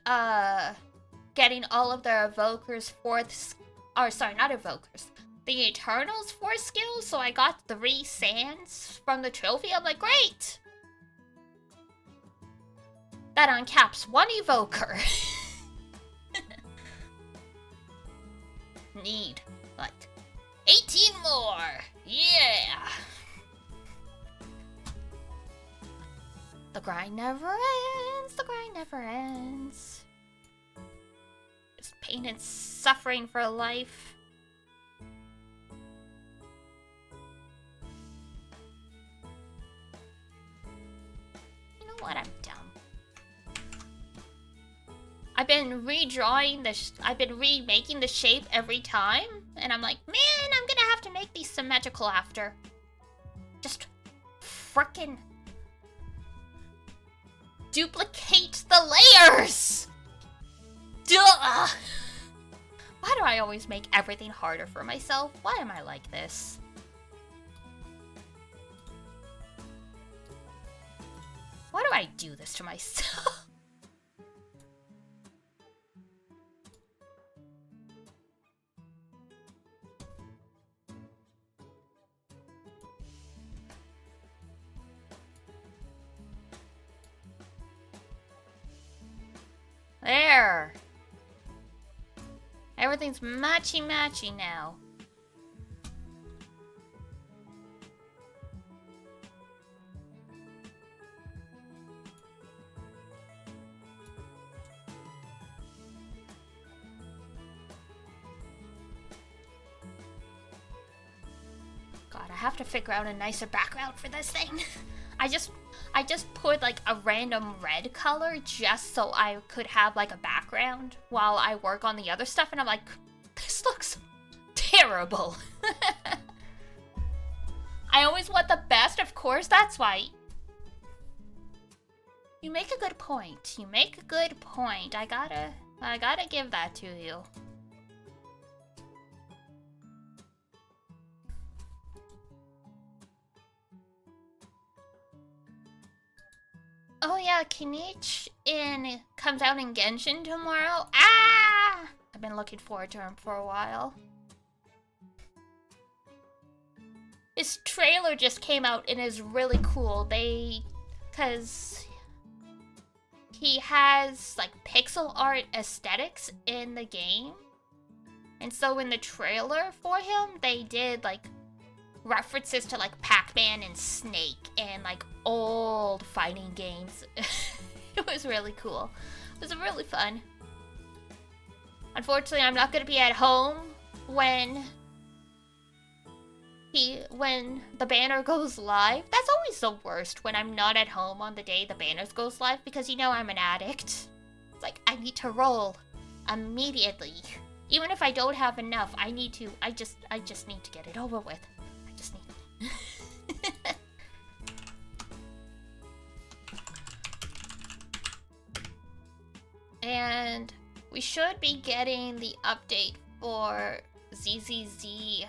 A: getting all of the Evokers not Evokers. The Eternals 4 skills, so I got 3 sands from the trophy. I'm like, great! That uncaps 1 Evoker. Need, like, 18 more! Yeah! The grind never ends, the grind never ends. Just pain and suffering for life. You know what, I'm dumb. I've been I've been remaking the shape every time, and I'm like, man, I'm gonna have to make these symmetrical after. Just frickin' duplicate the layers! Duh! Why do I always make everything harder for myself? Why am I like this? Why do I do this to myself? There! Everything's matchy-matchy now. God, I have to figure out a nicer background for this thing. I just put like a random red color just so I could have like a background while I work on the other stuff, and I'm like, this looks terrible. I always want the best, of course, that's why. You make a good point. You make a good point. I gotta give that to you. Oh yeah, Kinich comes out in Genshin tomorrow. Ah! I've been looking forward to him for a while. His trailer just came out and is really cool. Cause he has like pixel art aesthetics in the game. And so in the trailer for him, they did like references to like Pac-Man and Snake and like old fighting games. It was really cool. It was really fun. Unfortunately, I'm not gonna be at home when the banner goes live. That's always the worst, when I'm not at home on the day the banners goes live, because you know I'm an addict. It's like, I need to roll immediately. Even if I don't have enough, I just need to get it over with. I just need And we should be getting the update for ZZZ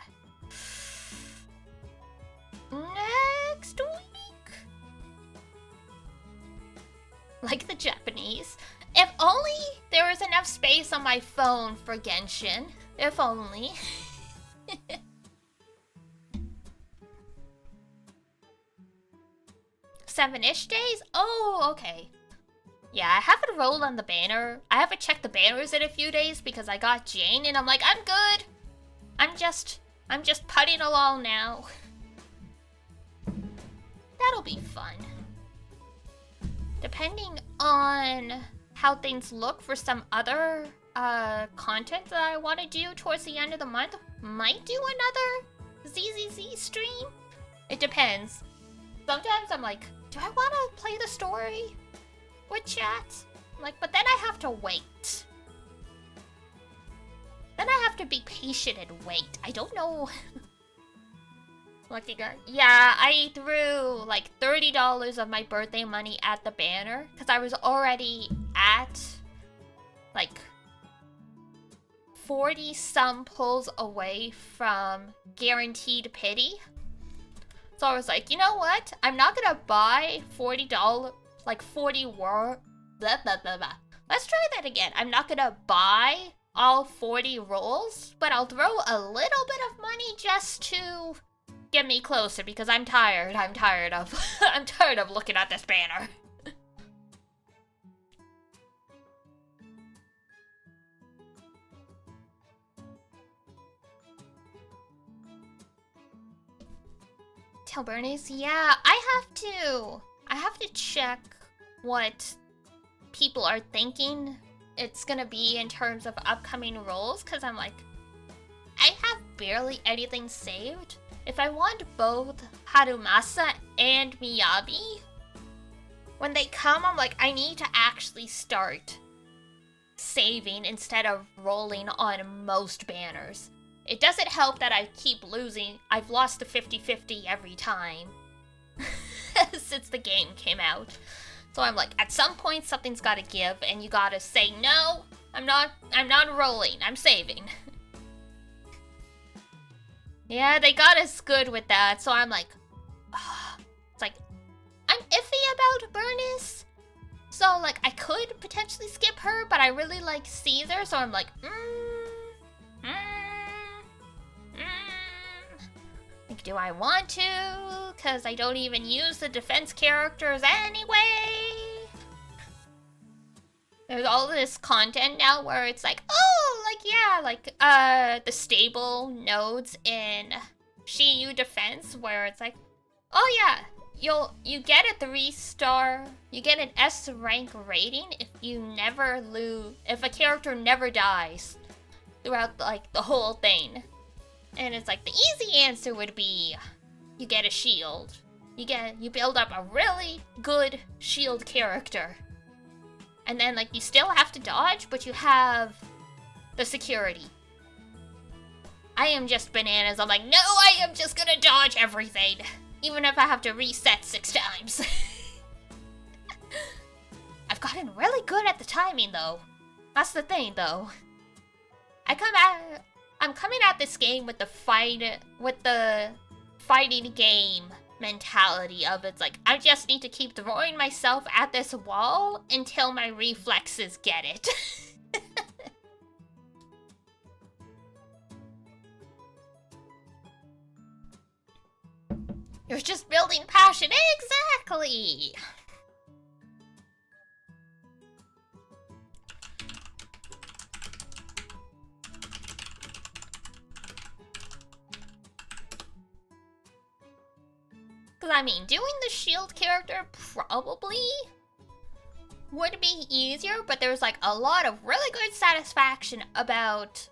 A: next week. Like the Japanese. If only there was enough space on my phone for Genshin. If only. 7-ish days? Oh, okay. Yeah, I haven't rolled on the banner. I haven't checked the banners in a few days because I got Jane and I'm like, I'm good. I'm just putting along now. That'll be fun. Depending on how things look for some other content that I want to do towards the end of the month, might do another ZZZ stream. It depends. Sometimes I'm like, do I want to play the story with chat? Like, but then I have to wait. Then I have to be patient and wait. I don't know. Yeah, I threw like $30 of my birthday money at the banner because I was already at like 40 some pulls away from guaranteed pity. So I was like, you know what? I'm not gonna buy $40, like 40 blah, blah, blah, blah. Let's try that again. I'm not gonna buy all 40 rolls, but I'll throw a little bit of money just to get me closer because I'm tired. I'm tired of I'm tired of looking at this banner. Tell Bernice, yeah, I have to check what people are thinking it's gonna be in terms of upcoming roles, because I'm like, I have barely anything saved. If I want both Harumasa and Miyabi, when they come, I'm like, I need to actually start saving instead of rolling on most banners. It doesn't help that I keep losing. I've lost the 50-50 every time since the game came out. So I'm like, at some point something's gotta give and you gotta say, no, I'm not rolling, I'm saving. Yeah, they got us good with that, so I'm like, it's like, I'm iffy about Bernice. So like, I could potentially skip her, but I really like Caesar, so I'm like, like, do I want to? Because I don't even use the defense characters anyway. There's all this content now where it's like, oh, like, yeah, like, the stable nodes in Shiyu Defense, where it's like, oh yeah, you get a 3-star, you get an S rank rating if you never lose, if a character never dies throughout, like, the whole thing. And it's like, the easy answer would be, you get a shield. You build up a really good shield character. And then, like, you still have to dodge, but you have the security. I am just bananas. I'm like, no, I am just gonna dodge everything. Even if I have to reset 6 times. I've gotten really good at the timing, though. That's the thing, though. I'm coming at this game with the fighting game mentality of it's like, I just need to keep throwing myself at this wall until my reflexes get it. You're just building passion. Exactly! Because, I mean, doing the shield character probably would be easier, but there's, like, a lot of really good satisfaction about,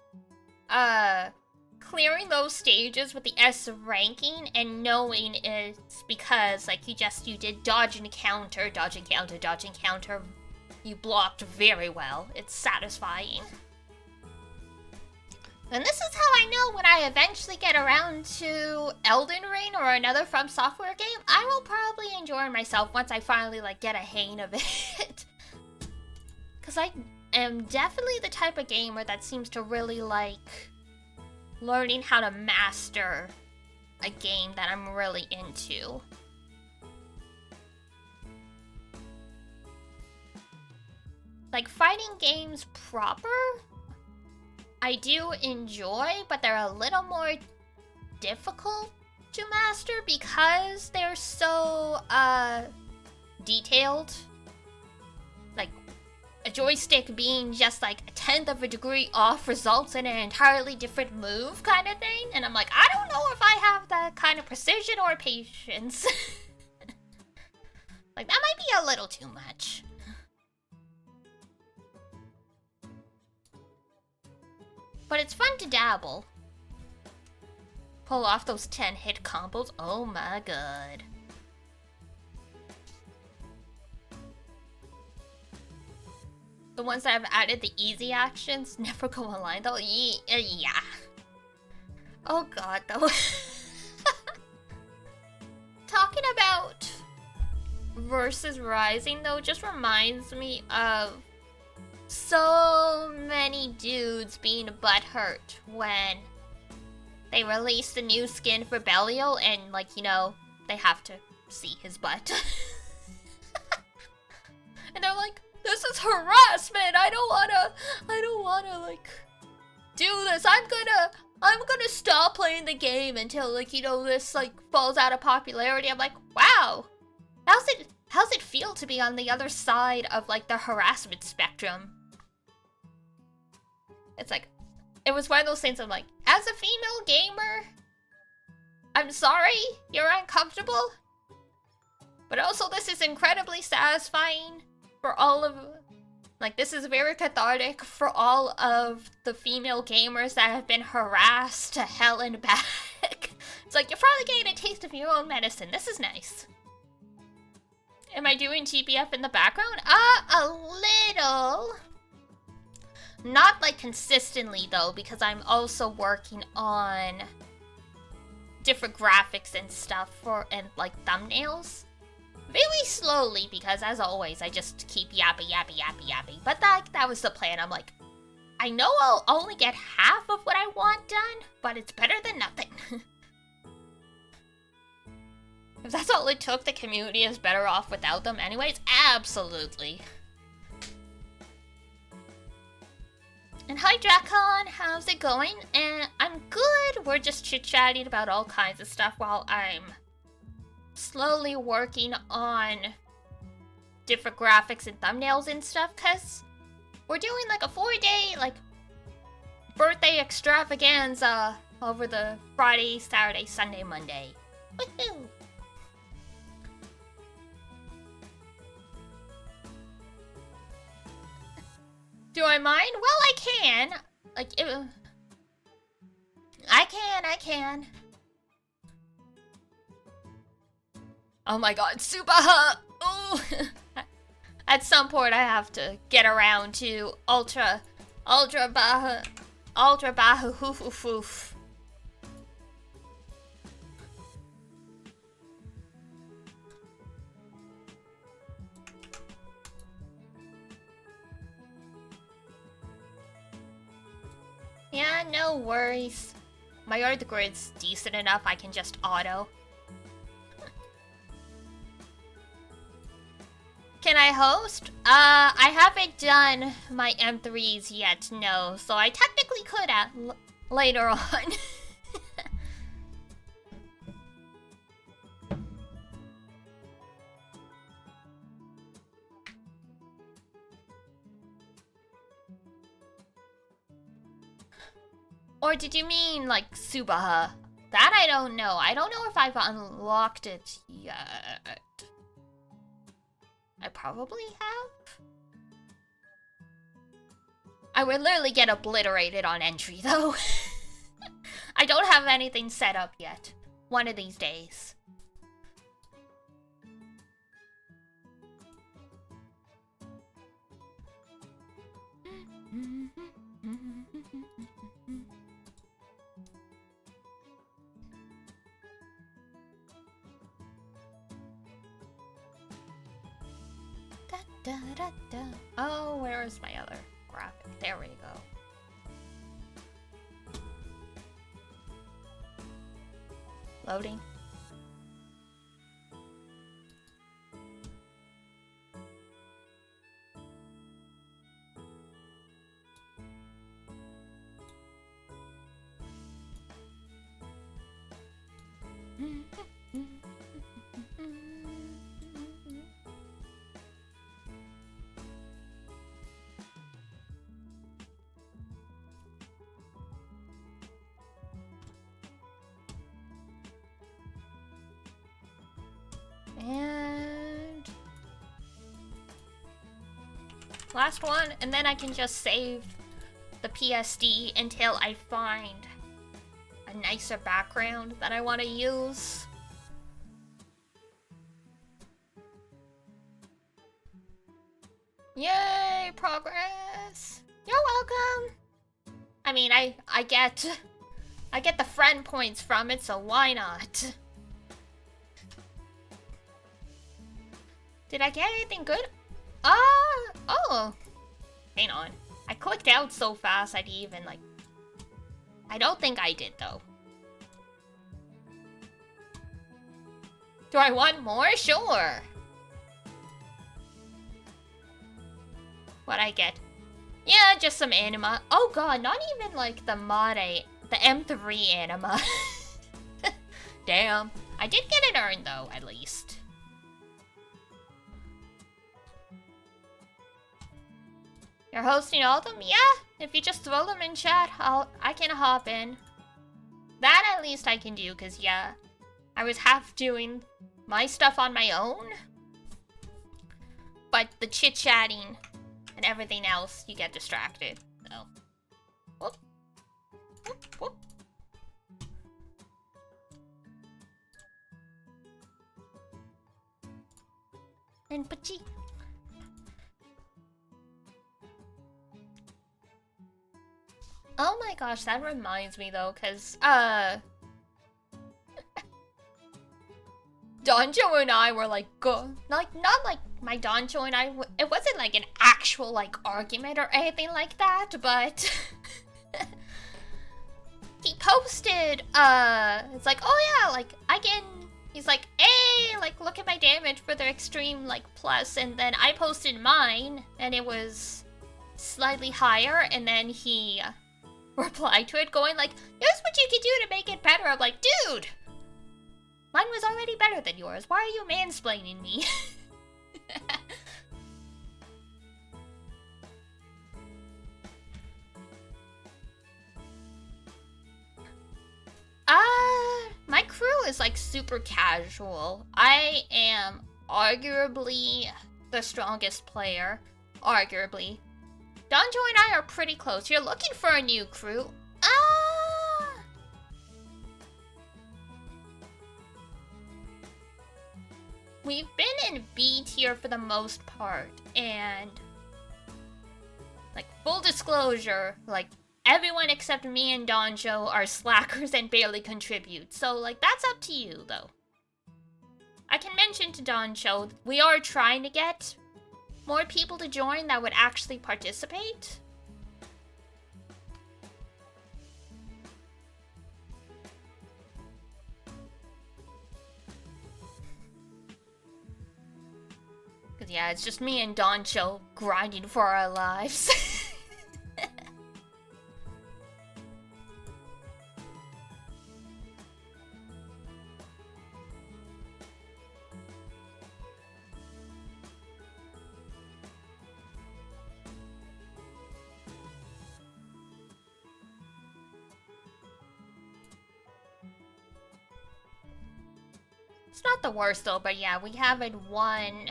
A: clearing those stages with the S ranking and knowing it's because, like, you did dodge and counter, dodge and counter, dodge and counter. You blocked very well. It's satisfying. And this is how I know when I eventually get around to Elden Ring or another From Software game, I will probably enjoy myself once I finally, like, get a hang of it. Because I am definitely the type of gamer that seems to really like learning how to master a game that I'm really into. Like, fighting games proper, I do enjoy, but they're a little more difficult to master because they're so, detailed. Like, a joystick being just like a 1/10 of a degree off results in an entirely different move kind of thing. And I'm like, I don't know if I have that kind of precision or patience. Like, that might be a little too much. But it's fun to dabble. Pull off those 10-hit combos. Oh my god. The ones that have added the easy actions never go online though. Yeah. Oh god, though. Talking about Versus Rising though just reminds me of so many dudes being butthurt when they released the new skin for Belial and, like, you know, they have to see his butt. And they're like, this is harassment. I don't wanna like do this. I'm gonna stop playing the game until, like, you know, this like falls out of popularity. I'm like, wow. How's it feel to be on the other side of, like, the harassment spectrum? It's like, it was one of those things I'm like, as a female gamer, I'm sorry you're uncomfortable, but also this is incredibly satisfying for all of, like, this is very cathartic for all of the female gamers that have been harassed to hell and back. It's like, you're finally getting a taste of your own medicine. This is nice. Am I doing TBF in the background? A little. Not, like, consistently, though, because I'm also working on different graphics and stuff and, like, thumbnails. Really slowly, because, as always, I just keep yapping. But that was the plan. I'm like, I know I'll only get half of what I want done, but it's better than nothing. If that's all it took, the community is better off without them anyways. Absolutely. And hi Drakon, how's it going? And I'm good. We're just chit-chatting about all kinds of stuff while I'm slowly working on different graphics and thumbnails and stuff, because we're doing like a 4-day like birthday extravaganza over the Friday, Saturday, Sunday, Monday. Woohoo! Do I mind? Well, I can. Like, I can. Oh my god, Subaha! Oh! At some point I have to get around to Ultra Baha hoof hoof hoof. Yeah, no worries. My Earth grid's decent enough, I can just auto. Can I host? I haven't done my M3s yet, no. So I technically could at later on. Or did you mean, like, Subaha? That I don't know. I don't know if I've unlocked it yet. I probably have. I would literally get obliterated on entry, though. I don't have anything set up yet. One of these days. Da, da, da. Oh, where is my other graphic? There we go. Loading. And last one, and then I can just save the PSD until I find a nicer background that I want to use. Yay, progress! You're welcome! I mean, I get the friend points from it, so why not? Did I get anything good? Oh. Hang on. I clicked out so fast I'd even, like... I don't think I did, though. Do I want more? Sure. What'd I get? Yeah, just some anima. Oh god, not even, like, the the M3 anima. Damn. I did get an urn, though, at least. You're hosting all of them? Yeah, if you just throw them in chat, I can hop in. That at least I can do, because yeah, I was half doing my stuff on my own. But the chit-chatting and everything else, you get distracted, so. Whoop. Whoop, whoop. And pachi. Oh my gosh, that reminds me though, cause Donjo and I were like, not like my Donjo and I, it wasn't like an actual like argument or anything like that, but he posted, it's like, oh yeah, like he's like, hey, like look at my damage for the extreme like plus, and then I posted mine and it was slightly higher, and then he replied to it going like, here's what you can do to make it better. I'm like, dude, mine was already better than yours. Why are you mansplaining me? My crew is like super casual. I am arguably the strongest player. Arguably. Donjo and I are pretty close. You're looking for a new crew. we've been in B tier for the most part, and like full disclosure, like everyone except me and Donjo are slackers and barely contribute. So like that's up to you though. I can mention to Donjo we are trying to get more people to join that would actually participate. Cause yeah, it's just me and Doncho grinding for our lives. It's not the worst though, but yeah, we haven't won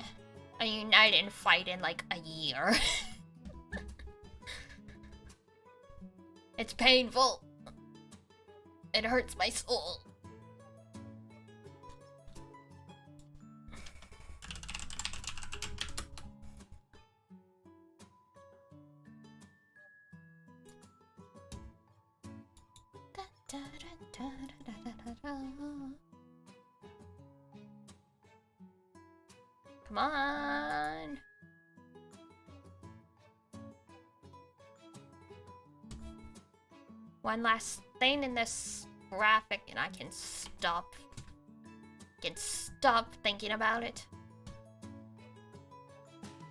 A: a united fight in like a year. It's painful. It hurts my soul. Come on. One last thing in this graphic and I can stop thinking about it.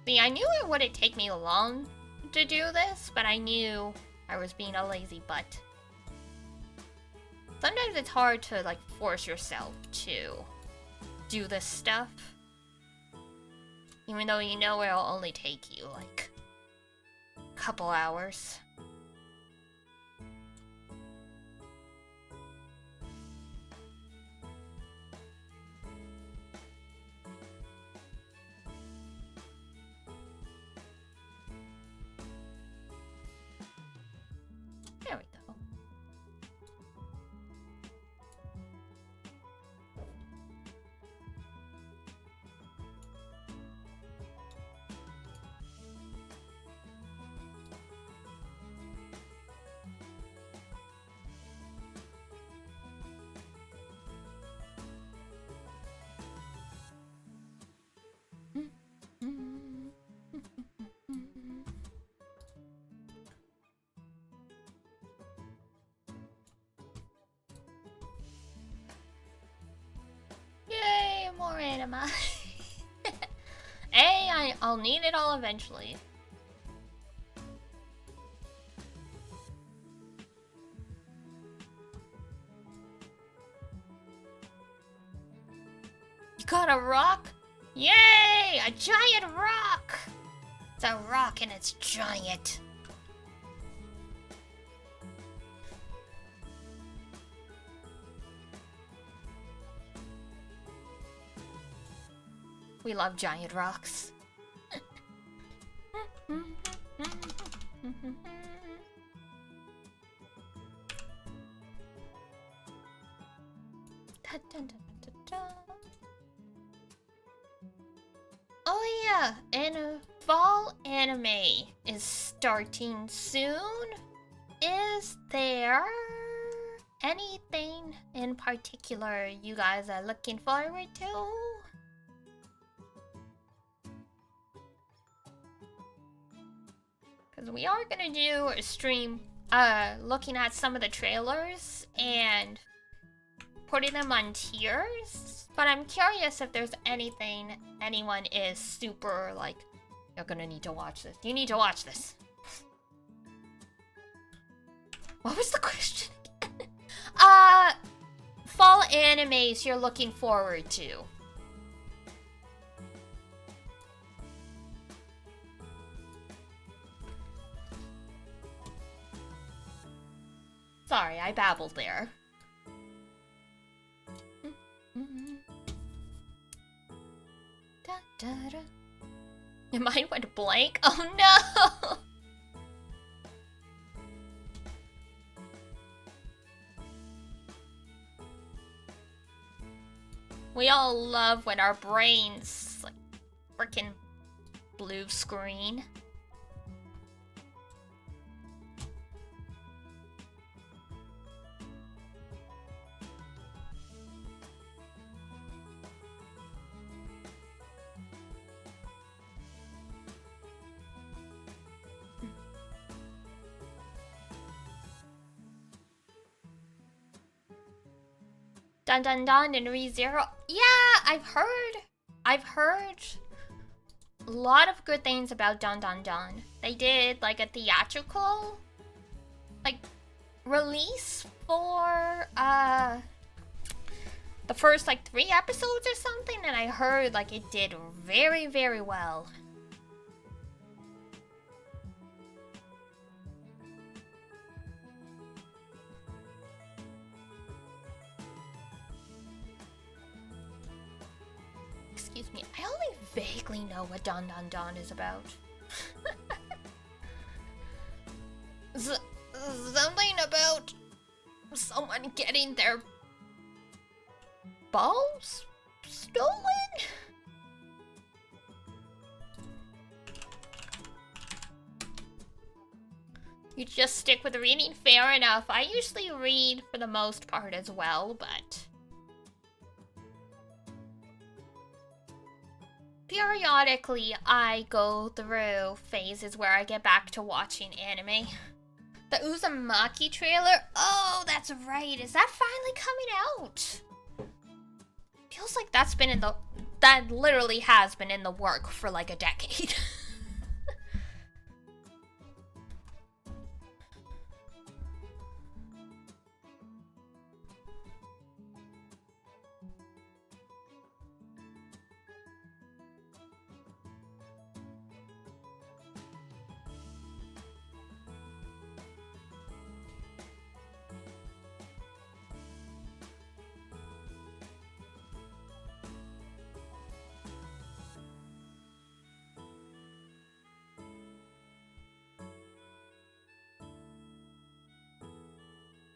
A: See, I knew it wouldn't take me long to do this, but I knew I was being a lazy butt. Sometimes it's hard to like force yourself to do this stuff. Even though you know it'll only take you like a couple hours. There we go. Yay, more anima. Hey, I'll need it all eventually. You got a rock? Yay! A giant rock! It's a rock and it's giant. We love giant rocks. Oh yeah, and a fall anime is starting soon. Is there anything in particular you guys are looking forward to? Because we are gonna do a stream looking at some of the trailers and putting them on tiers. But I'm curious if there's anything anyone is super like, you're gonna need to watch this. You need to watch this. What was the question again? Fall animes you're looking forward to. Sorry, I babbled there. Your mind went blank? Oh no! We all love when our brains, like, freaking blue screen. Dun Dun Dun and ReZero. Yeah, I've heard a lot of good things about Dun Dun Dun. They did like a theatrical like release for the first like 3 episodes or something, and I heard like it did very, very well. Excuse me, I only vaguely know what Don Don Don is about. Something about someone getting their balls stolen? You just stick with reading, fair enough. I usually read for the most part as well, but periodically I go through phases where I get back to watching anime. The Uzumaki trailer? Oh, that's right. Is that finally coming out? Feels like that literally has been in the work for like a decade.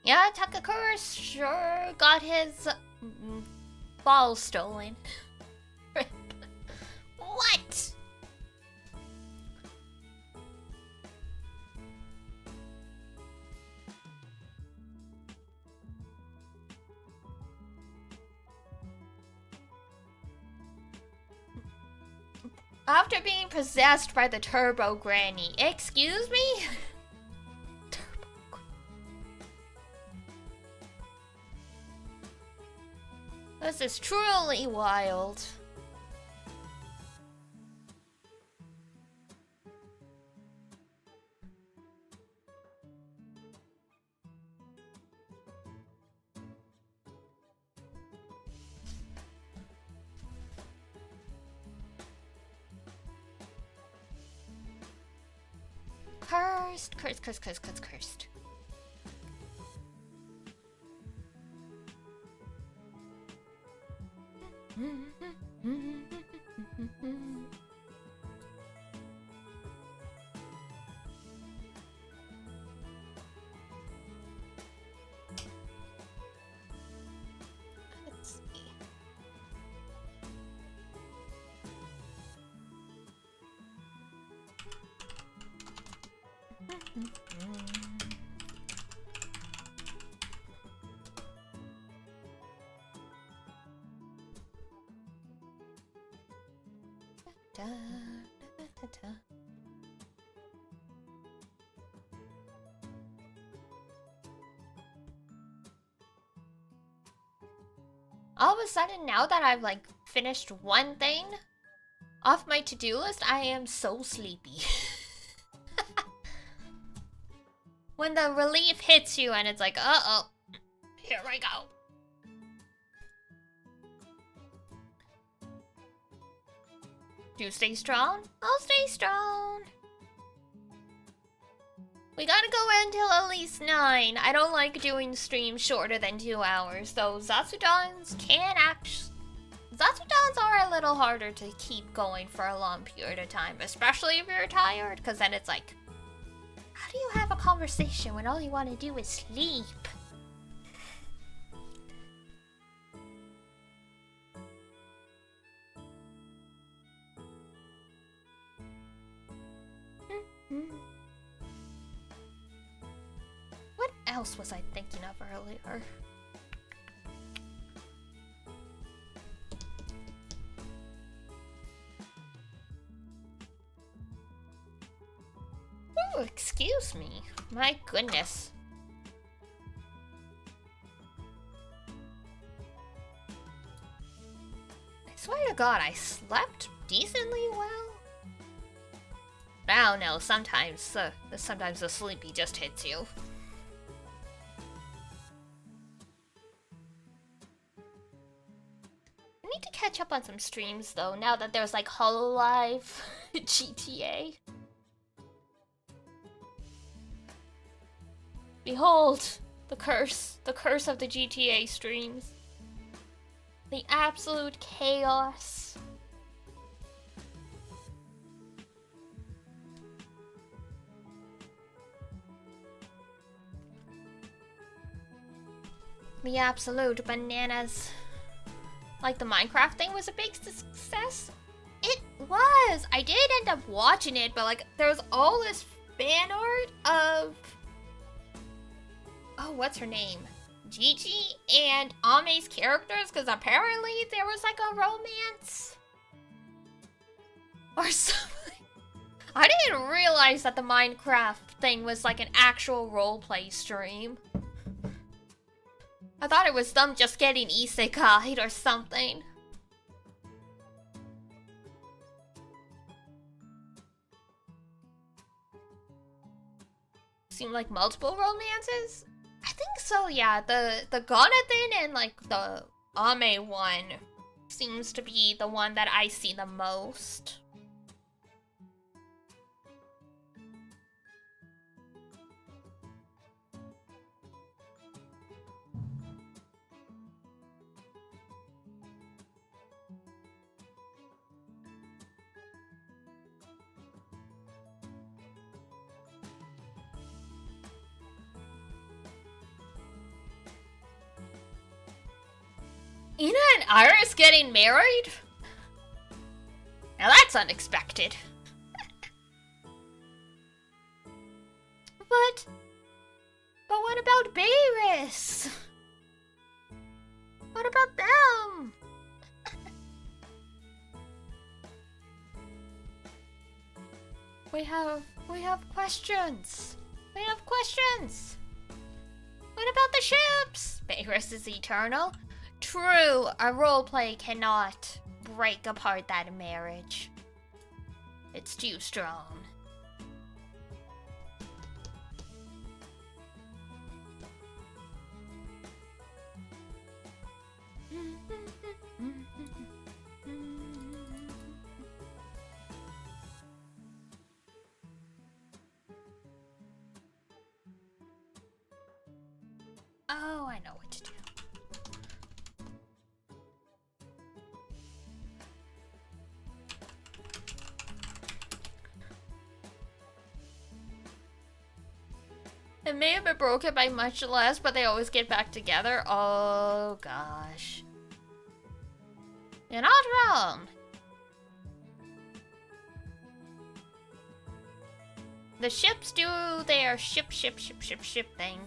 A: Yeah, Takakura sure got his balls stolen. What? After being possessed by the Turbo Granny. Excuse me? This is truly wild. Cursed, cursed, cursed, cursed, cursed, cursed. Let's see. Da, da, da, da. All of a sudden, now that I've like finished one thing off my to-do list, I am so sleepy. When the relief hits you and it's like, uh-oh, here we go. Do you stay strong? I'll stay strong. We gotta go until at least 9. I don't like doing streams shorter than 2 hours, though Zatsudans Zatsudans are a little harder to keep going for a long period of time, especially if you're tired, because then it's like, how do you have a conversation when all you want to do is sleep? else was I thinking of earlier? Oh, excuse me. My goodness. I swear to God, I slept decently well. I don't know, sometimes the sleepy just hits you. I need to catch up on some streams though, now that there's like HoloLive GTA. Behold, the curse of the GTA streams. The absolute chaos. The absolute bananas. Like, the Minecraft thing was a big success? It was! I did end up watching it, but like, there was all this fan art of... Oh, what's her name? Gigi and Ame's characters, because apparently there was like a romance. Or something. I didn't realize that the Minecraft thing was like an actual roleplay stream. I thought it was them just getting isekai'd or something. Seemed like multiple romances? I think so, yeah. The Gonathan and like the Ame one seems to be the one that I see the most. Ina and Iris getting married? Now that's unexpected. But what about Beerus? What about them? We have questions. We have questions. What about the ships? Beerus is eternal. True, a roleplay cannot break apart that marriage. It's too strong. Oh, I know what to do. It may have been broken by much less, but they always get back together. Oh, gosh. You're not wrong. The ships do their ship thing.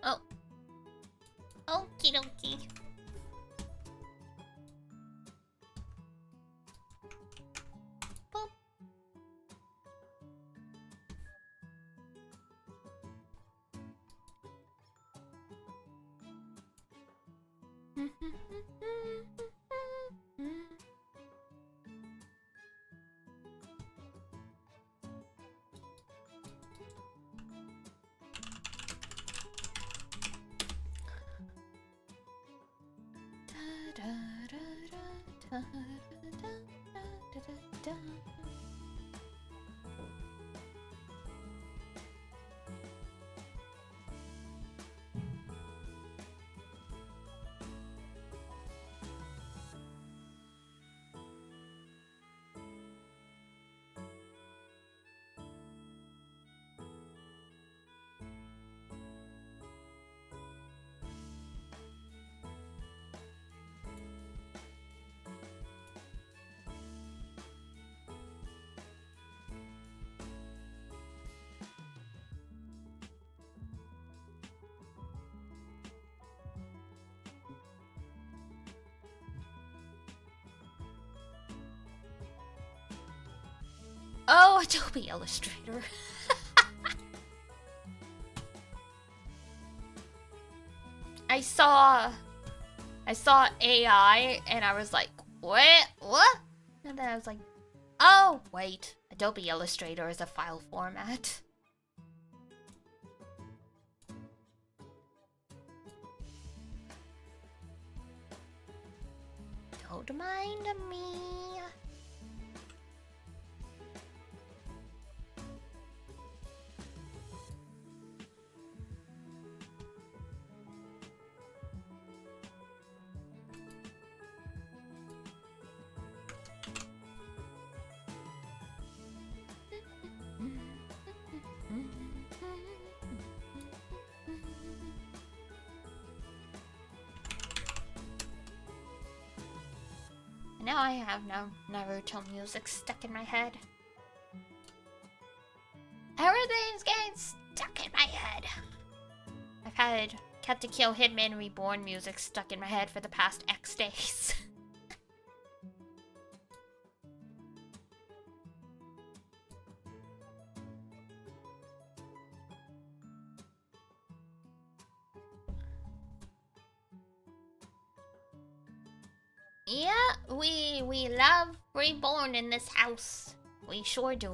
A: Oh. Okie dokie. Boop. Adobe Illustrator. I saw AI and I was like, what? And then I was like, oh, wait. Adobe Illustrator is a file format. Don't mind me. Now I have Naruto music stuck in my head. Everything's getting stuck in my head. I've had Cat to Kill Hitman Reborn music stuck in my head for the past X days. Yeah, we love Reborn in this house. We sure do.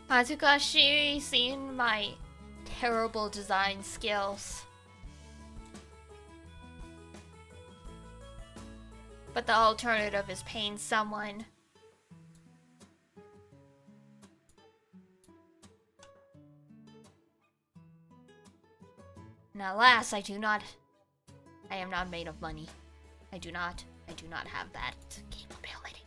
A: Hazukashi seen my terrible design skills. But the alternative is paying someone. And alas, I am not made of money. I do not have that capability.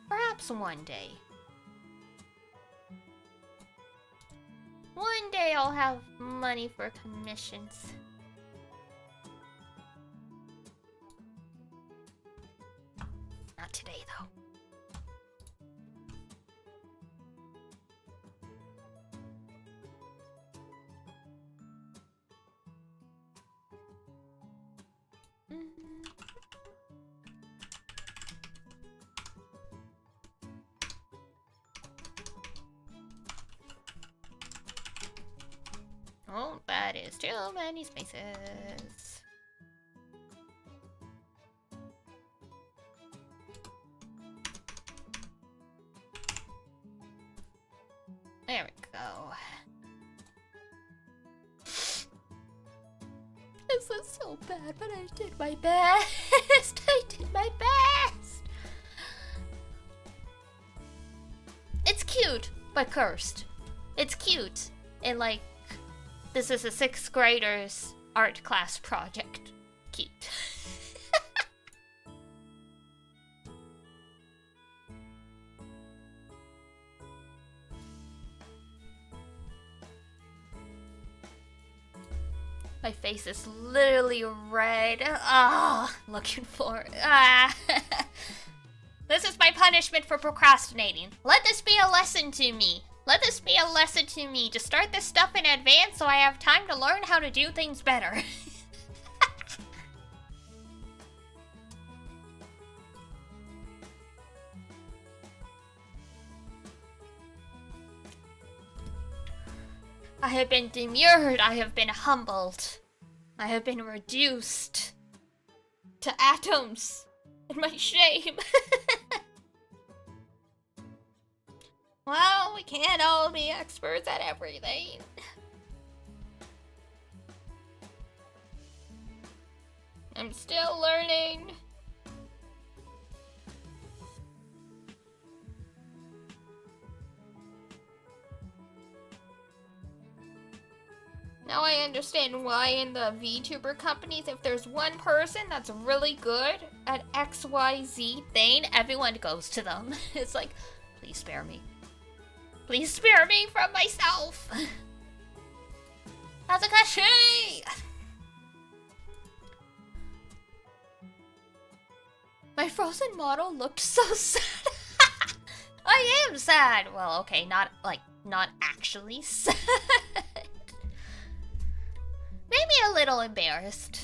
A: Perhaps one day. One day I'll have money for commissions. Not today, though. Oh, that is too many spaces. There we go. This is so bad, but I did my best. I did my best. It's cute, but cursed. It's cute, and like, this is a 6th grader's art class project. Cute. My face is literally red. Ah, looking for it. Ah. This is my punishment for procrastinating. Let this be a lesson to me. Let this be a lesson to me to start this stuff in advance so I have time to learn how to do things better. I have been demurred, I have been humbled. I have been reduced to atoms in my shame. Well, we can't all be experts at everything. I'm still learning. Now I understand why in the VTuber companies, if there's one person that's really good at XYZ thing, everyone goes to them. It's like, please spare me. Please spare me from myself. Hazakashi! My frozen model looked so sad. I am sad. Well, okay, not actually sad. Maybe a little embarrassed.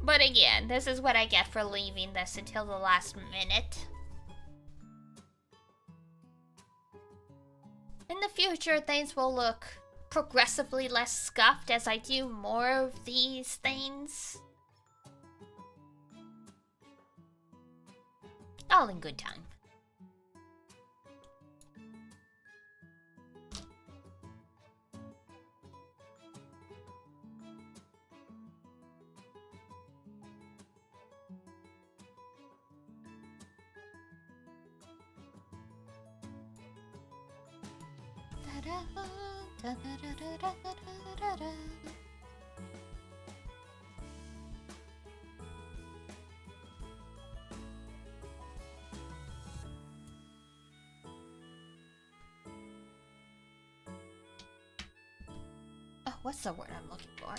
A: But again, this is what I get for leaving this until the last minute. In the future, things will look progressively less scuffed as I do more of these things. All in good time. Oh, what's the word I'm looking for?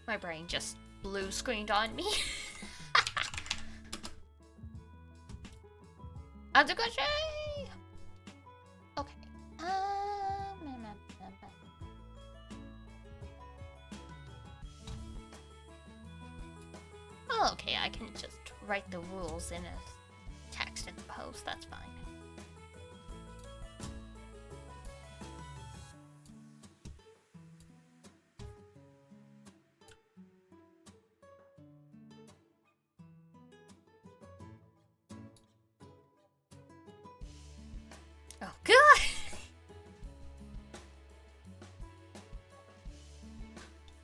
A: My brain just blue screened on me. Azukashi! Okay. Oh, okay, I can just write the rules in a text in the post, that's fine. Oh, God!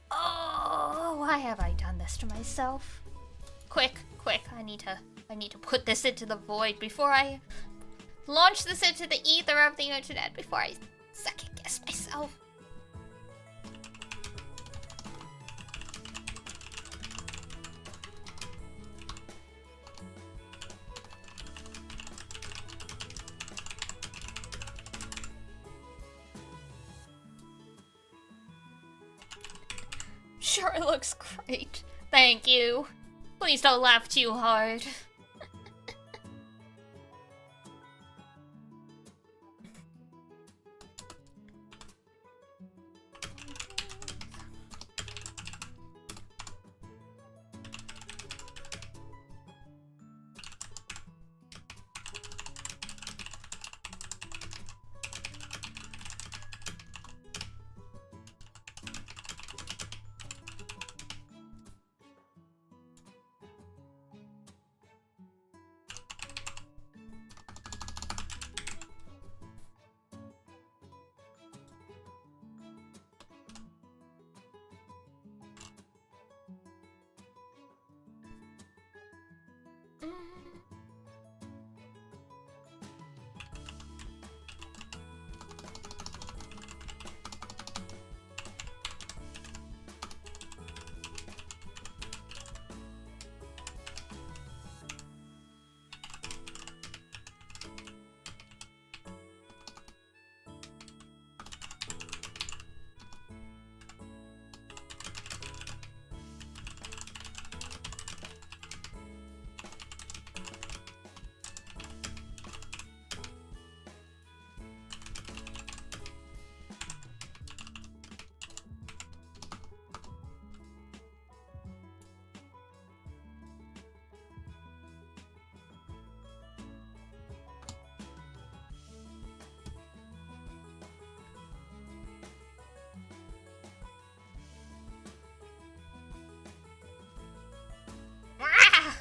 A: Oh, why have I done this to myself? Quick, I need to put this into the void before I launch this into the ether of the internet before I second guess myself. Sure, it looks great. Thank you. Please don't laugh too hard.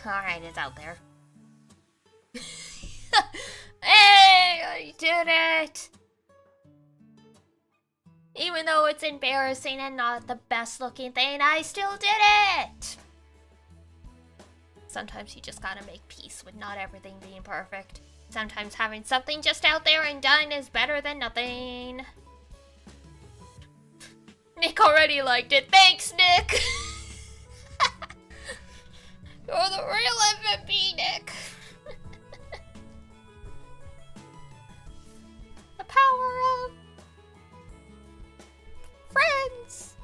A: Alright, it's out there. Hey, I did it! Even though it's embarrassing and not the best looking thing, I still did it! Sometimes you just gotta make peace with not everything being perfect. Sometimes having something just out there and done is better than nothing. Nick already liked it. Thanks, Nick! You're the real MVP, Nick! The power of friends!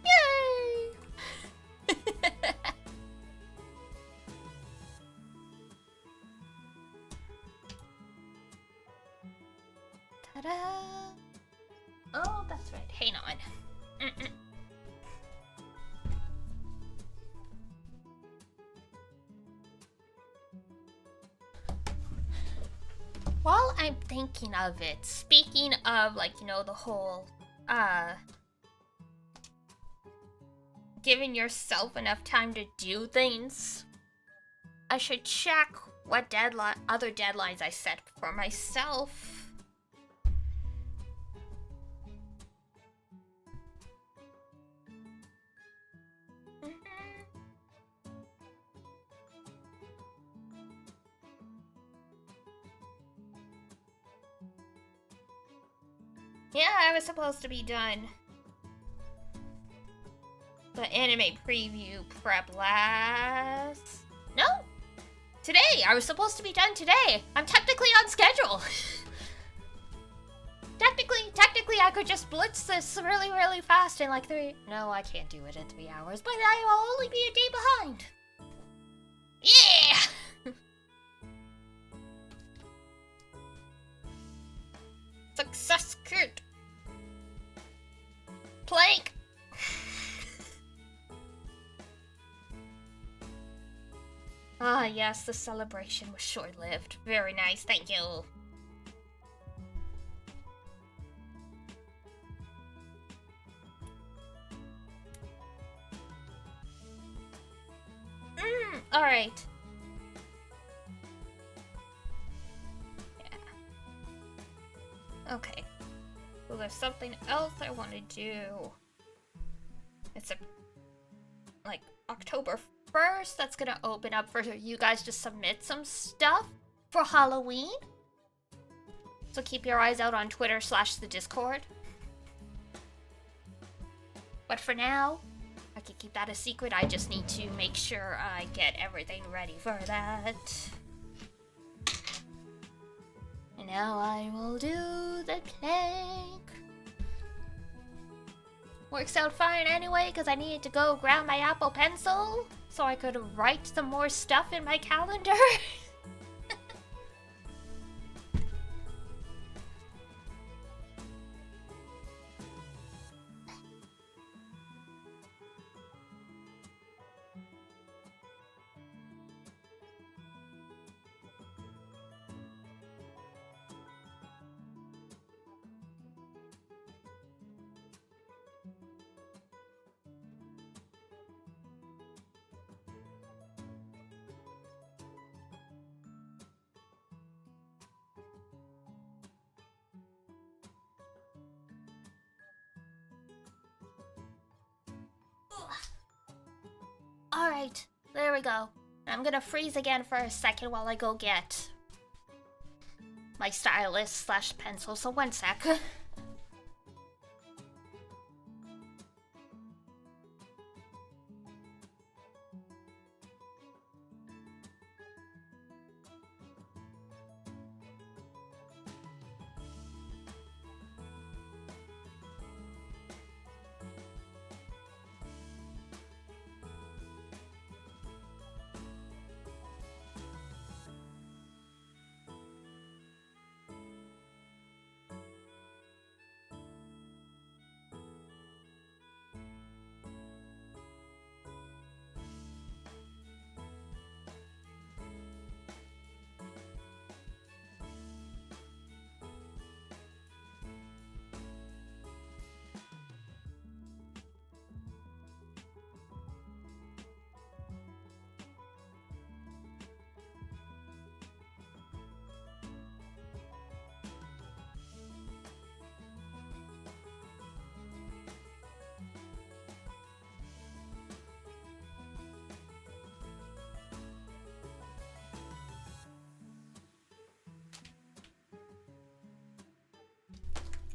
A: Yay! Ta-da! Oh, that's right. Hang on. While I'm thinking of it, speaking of, like, you know, the whole, giving yourself enough time to do things, I should check what other deadlines I set for myself. Yeah, I was supposed to be done the anime preview prep last... No! Today! I was supposed to be done today! I'm technically on schedule! Technically, I could just blitz this really, really fast in like 3... No, I can't do it in 3 hours, but I will only be a day behind! Yeah! Success kit! Plank! Ah, yes, the celebration was short-lived. Very nice, thank you. Alright. Yeah. Okay. Well, there's something else I want to do. It's like October 1st. That's gonna open up for you guys to submit some stuff for Halloween. So keep your eyes out on Twitter / the Discord. But for now, I can keep that a secret. I just need to make sure I get everything ready for that. And now I will do the plank. Works out fine anyway, because I needed to go grab my Apple Pencil so I could write some more stuff in my calendar. Alright, there we go. I'm gonna freeze again for a second while I go get my stylus / pencil, so 1 sec.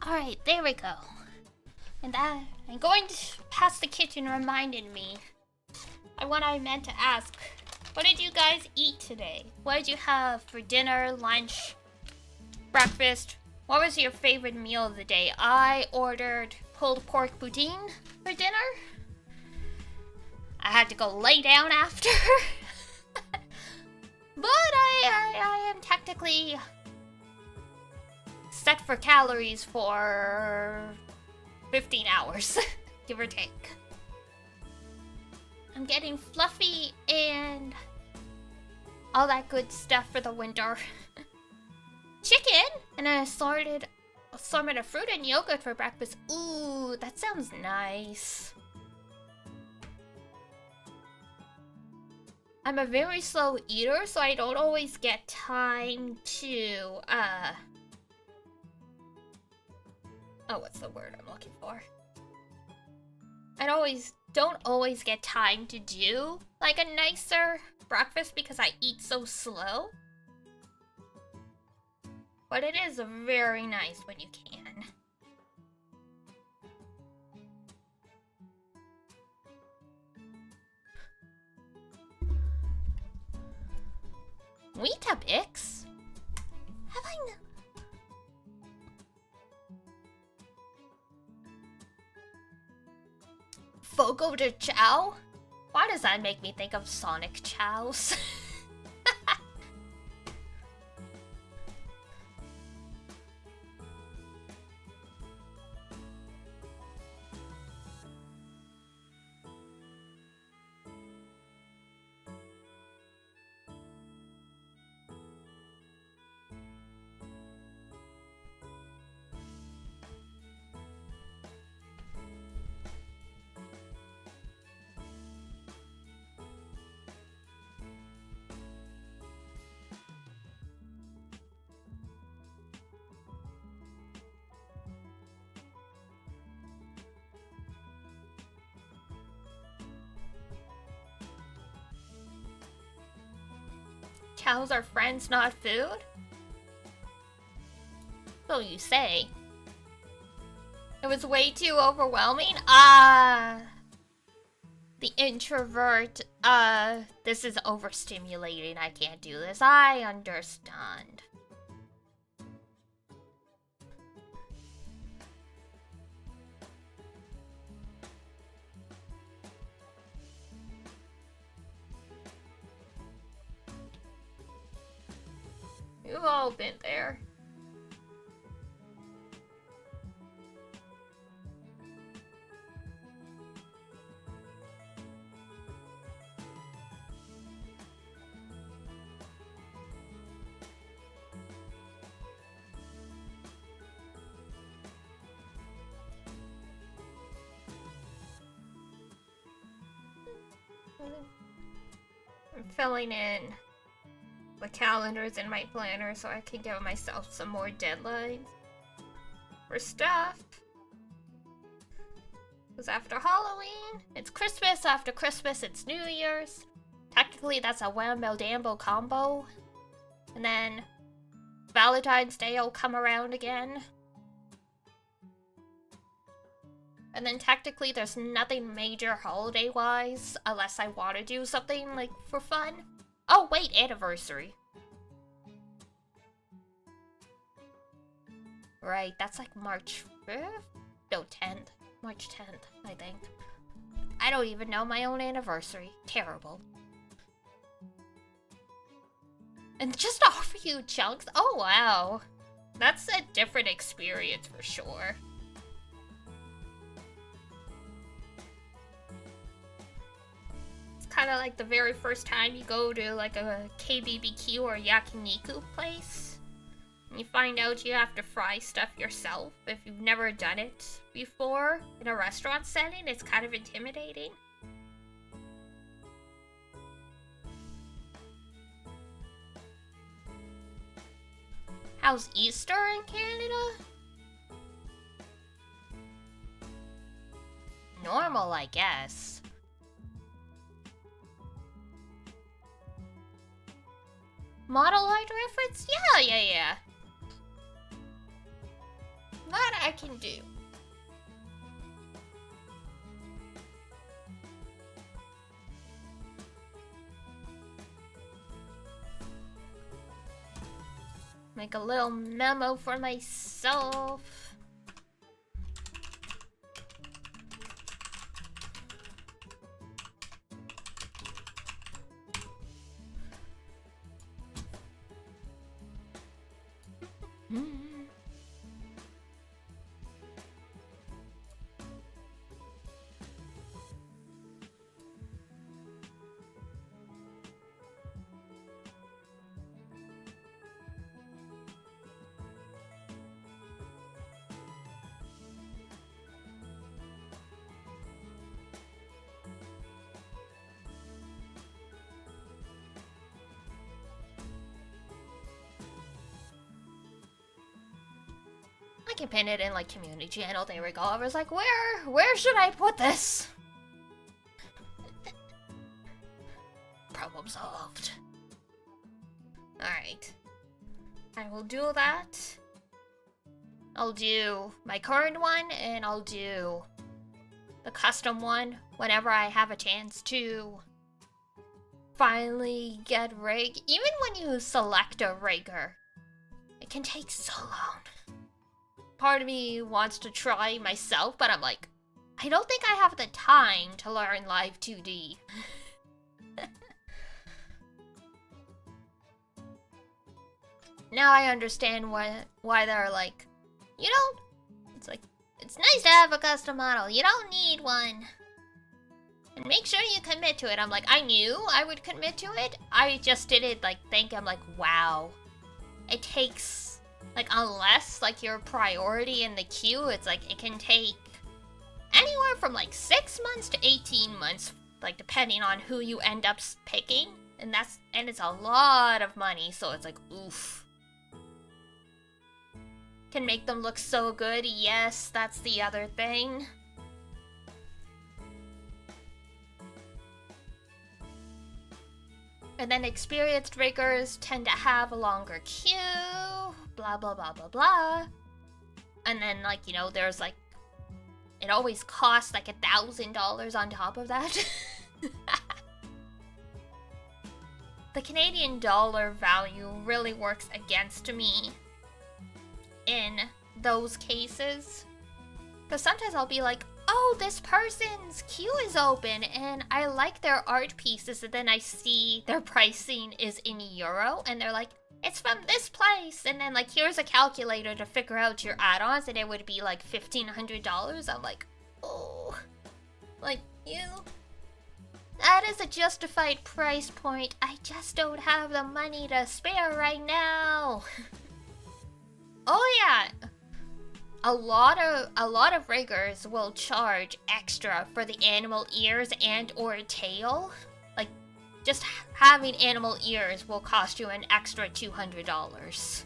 A: Alright, there we go. And I'm going past the kitchen reminded me what I meant to ask. What did you guys eat today? What did you have for dinner, lunch, breakfast? What was your favorite meal of the day? I ordered pulled pork boudin for dinner. I had to go lay down after. But I am technically set for calories for 15 hours, give or take. I'm getting fluffy and all that good stuff for the winter. Chicken and an assortment of fruit and yogurt for breakfast. Ooh, that sounds nice. I'm a very slow eater, so I don't always get time to, oh, what's the word I'm looking for? I don't always get time to do, like, a nicer breakfast because I eat so slow. But it is very nice when you can. Weetabix? Have I Fogo de Chao? Why does that make me think of Sonic Chows? Chows are friends, not food? So you say. It was way too overwhelming? The introvert, this is overstimulating. I can't do this. I understand. You've all been there. I'm filling in the calendars in my planner so I can give myself some more deadlines for stuff. Because after Halloween, it's Christmas. After Christmas, it's New Year's. Technically, that's a Whambo Dambo combo. And then Valentine's Day will come around again. And then technically, there's nothing major holiday-wise unless I want to do something like for fun. Oh, wait, anniversary. Right, that's like March 5th? No, 10th. March 10th, I think. I don't even know my own anniversary. Terrible. And just offer you chunks? Oh, wow. That's a different experience for sure. Kind of like the very first time you go to like a KBBQ or yakiniku place. And you find out you have to fry stuff yourself if you've never done it before in a restaurant setting. It's kind of intimidating. How's Easter in Canada? Normal, I guess. Model art reference? Yeah. That I can do. Make a little memo for myself. I can pin it in like community channel. There we go. I was like, where should I put this? Problem solved. Alright. I will do that. I'll do my current one and I'll do the custom one whenever I have a chance to finally get rig. Even when you select a rigger, it can take so long. Part of me wants to try myself, but I'm like, I don't think I have the time to learn Live 2D. Now I understand why they're like, you don't, it's like, it's nice to have a custom model, you don't need one. And make sure you commit to it. I'm like, I knew I would commit to it. I just didn't like think, I'm like, wow. It takes, like, unless, like, your priority in the queue, it's like, it can take anywhere from, like, 6 months to 18 months, like, depending on who you end up picking. And it's a lot of money, so it's like, oof. Can make them look so good, yes, that's the other thing. And then experienced riggers tend to have a longer queue, blah, blah, blah, blah, blah. And then, like, you know, there's, like, it always costs, like, $1,000 on top of that. The Canadian dollar value really works against me in those cases. Because sometimes I'll be like, oh, this person's queue is open and I like their art pieces, and then I see their pricing is in euro and they're like, it's from this place, and then like, here's a calculator to figure out your add-ons and it would be like $1,500. I'm like, oh, like, that is a justified price point. I just don't have the money to spare right now. Oh yeah. A lot of riggers will charge extra for the animal ears and or tail. Like, just having animal ears will cost you an extra $200.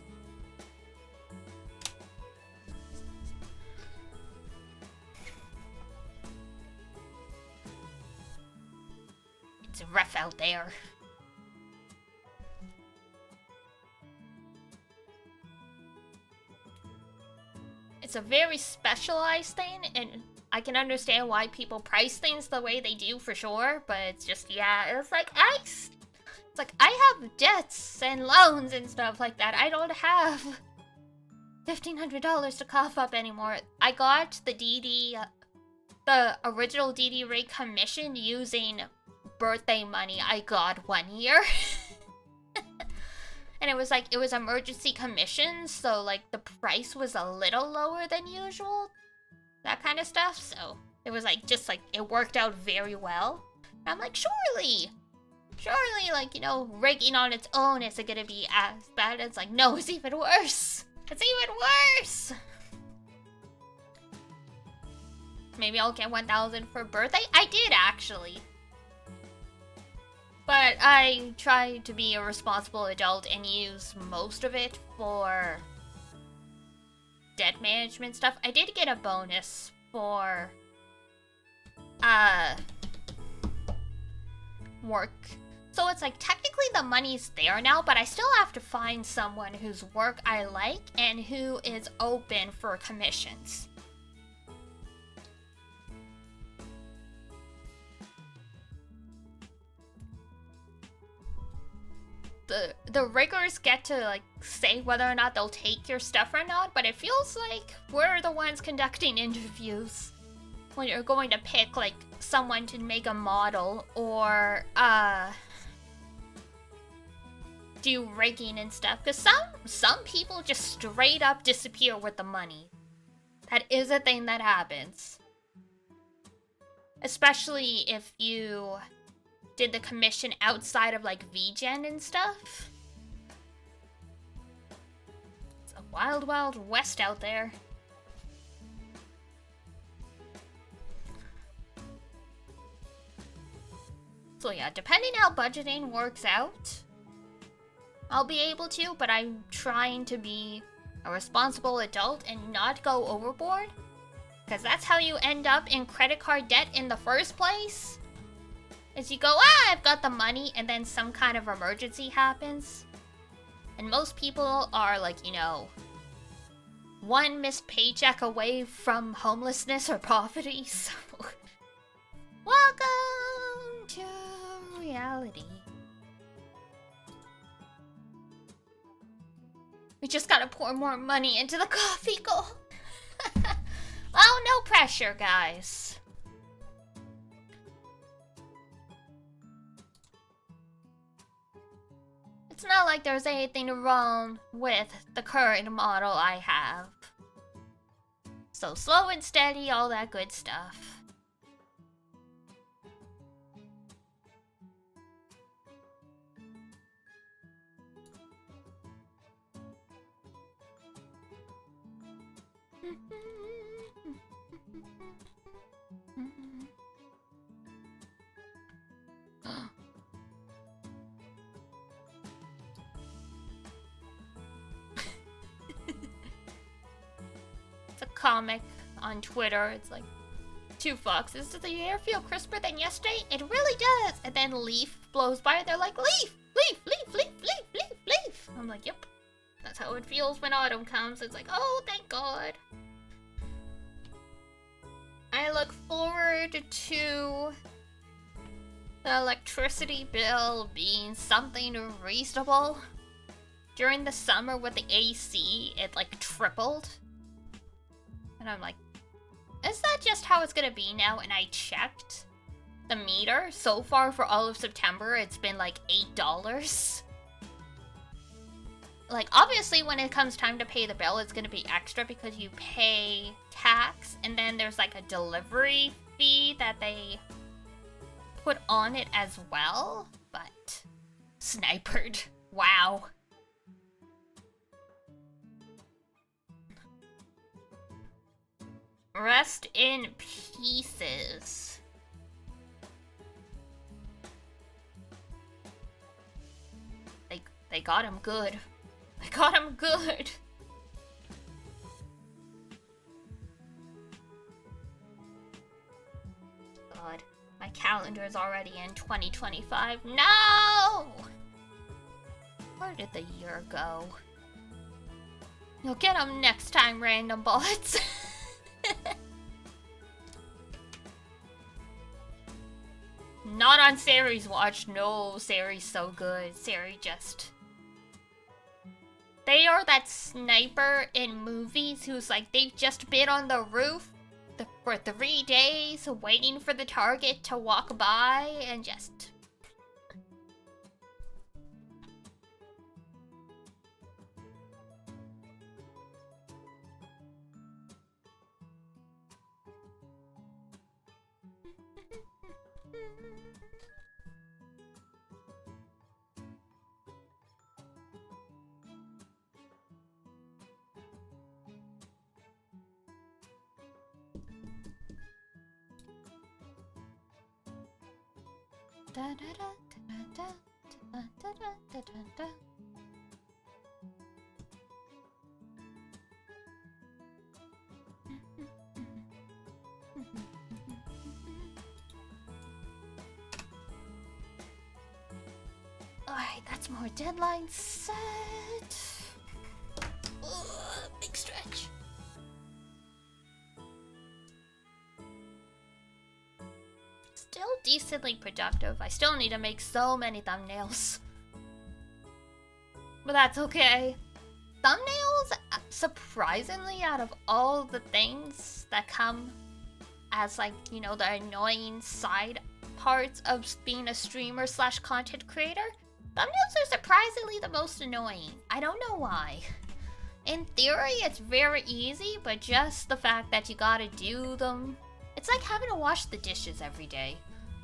A: It's rough out there. It's a very specialized thing, and I can understand why people price things the way they do for sure, but it's just, yeah, it's like, it's like, I have debts and loans and stuff like that. I don't have $1,500 to cough up anymore. I got the DD, the original DD rig commissioned using birthday money I got one year. And it was like, it was emergency commission, so like the price was a little lower than usual. That kind of stuff, so it was like, just like, it worked out very well. And I'm like, surely, like, you know, rigging on its own isn't gonna be as bad. It's like, no, it's even worse. It's even worse. Maybe I'll get 1,000 for birthday. I did actually. But I try to be a responsible adult and use most of it for debt management stuff. I did get a bonus for work So it's like technically the money's there now, but I still have to find someone whose work I like and who is open for commissions. The riggers get to like say whether or not they'll take your stuff or not, but it feels like we're the ones conducting interviews when you're going to pick like someone to make a model or do rigging and stuff, because some people just straight up disappear with the money. That is a thing that happens, especially if you did the commission outside of like VGen and stuff. It's a wild, wild west out there. So yeah, depending how budgeting works out, I'll be able to, but I'm trying to be a responsible adult and not go overboard, because that's how you end up in credit card debt in the first place. Is you go, I've got the money, and then some kind of emergency happens. And most people are like, you know, one missed paycheck away from homelessness or poverty, so... Welcome to reality. We just gotta pour more money into the coffee goal. Oh, no pressure, guys. It's not like there's anything wrong with the current model I have. So slow and steady, all that good stuff. It's a comic on Twitter. It's like, 2 foxes. Does the air feel crisper than yesterday? It really does. And then Leaf blows by. They're like, Leaf, Leaf, Leaf, Leaf, Leaf, Leaf, Leaf. I'm like, yep. That's how it feels when autumn comes. It's like, oh, thank God. I look forward to the electricity bill being something reasonable. During the summer with the AC, it like tripled. And I'm like, is that just how it's gonna be now? And I checked the meter. So far for all of September, it's been like $8. Like, obviously, when it comes time to pay the bill, it's gonna be extra because you pay tax, and then there's like a delivery fee that they put on it as well. But, snipered. Wow. Rest in pieces. They got him good. They got him good. God, my calendar is already in 2025. No! Where did the year go? You'll get them next time, random bullets. Not on Sari's watch. No, Sari's so good. Sari just... They are that sniper in movies who's like, they've just been on the roof for 3 days waiting for the target to walk by and just... more deadlines set. Ugh, big stretch. Still decently productive. I still need to make so many thumbnails. But that's okay. Thumbnails, surprisingly, out of all the things that come as, like, you know, the annoying side parts of being a streamer slash content creator, thumbnails are surprisingly the most annoying. I don't know why. In theory, it's very easy, but just the fact that you gotta do them, it's like having to wash the dishes every day.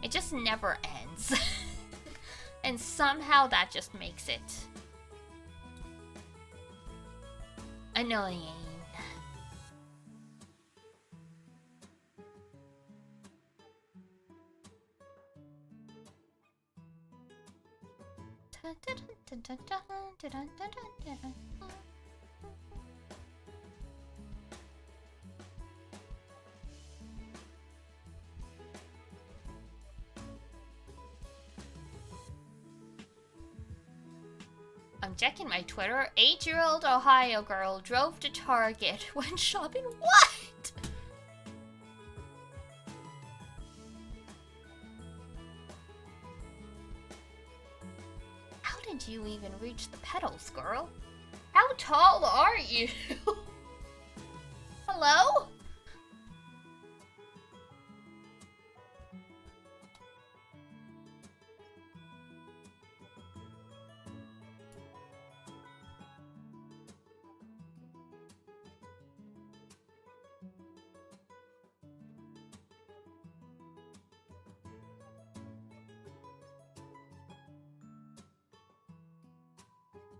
A: It just never ends. And somehow that just makes it annoying. I'm checking my Twitter. 8-year-old Ohio girl drove to Target when shopping. What? How did you even reach the pedals, girl? How tall are you? Hello?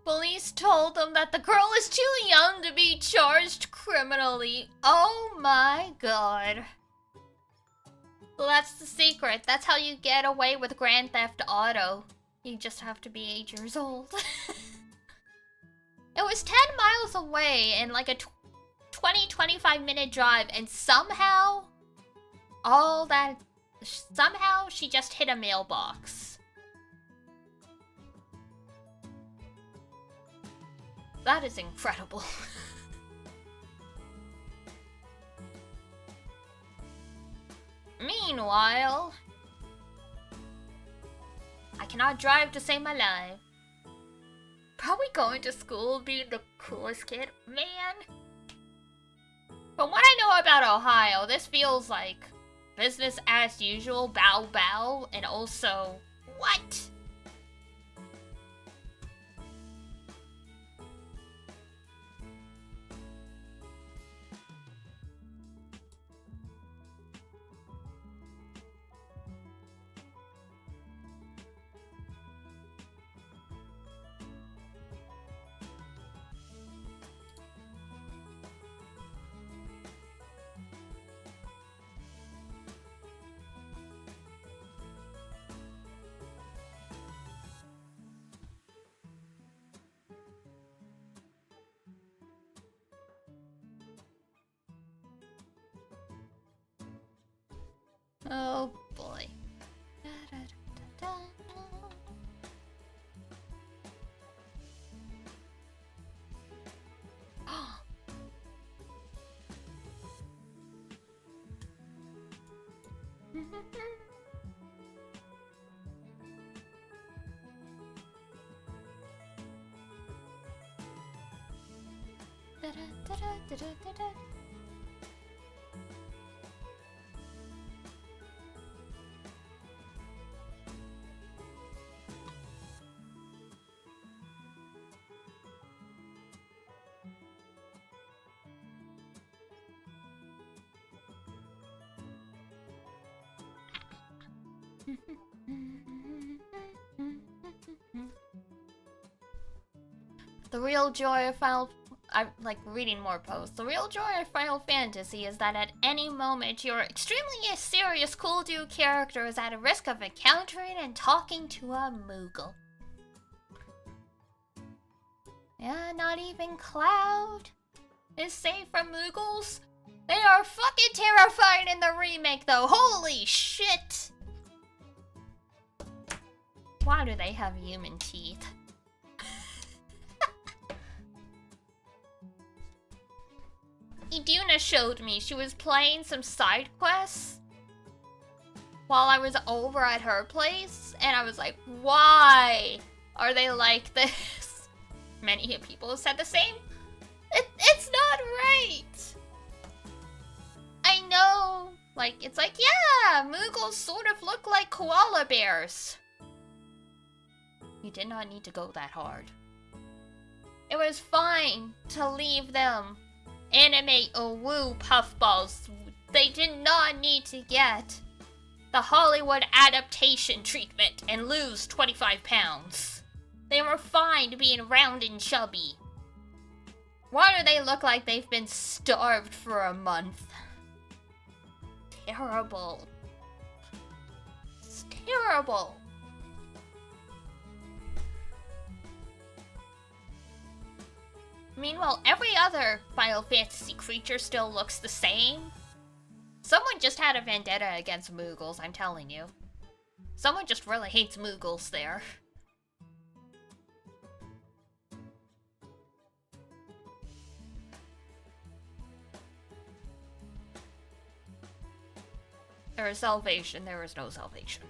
A: Police told them that the girl is too young to be charged criminally. Oh my god. Well, that's the secret. That's how you get away with Grand Theft Auto. You just have to be 8 years old. It was 10 miles away in like a 20-25 minute drive, and somehow she just hit a mailbox. That is incredible. Meanwhile, I cannot drive to save my life. Probably going to school being the coolest kid. Man. From what I know about Ohio, this feels like business as usual, bow bow, and also, what? Oh boy. The real joy of I'm like reading more posts. The real joy of Final Fantasy is that at any moment your extremely serious cool dude character is at a risk of encountering and talking to a Moogle. Yeah, not even Cloud is safe from Moogles. They are fucking terrifying in the remake though. Holy shit! Why do they have human teeth? Iduna showed me. She was playing some side quests while I was over at her place, and I was like, why are they like this? Many people have said the same. It's not right. I know. Like, it's like, yeah, Moogles sort of look like koala bears. You did not need to go that hard. It was fine to leave them animate or woo puffballs. They did not need to get the Hollywood adaptation treatment and lose 25 pounds. They were fine being round and chubby. Why do they look like they've been starved for a month? Terrible. It's terrible. Meanwhile, every other Final Fantasy creature still looks the same. Someone just had a vendetta against Moogles, I'm telling you. Someone just really hates Moogles there. There is salvation, there is no salvation.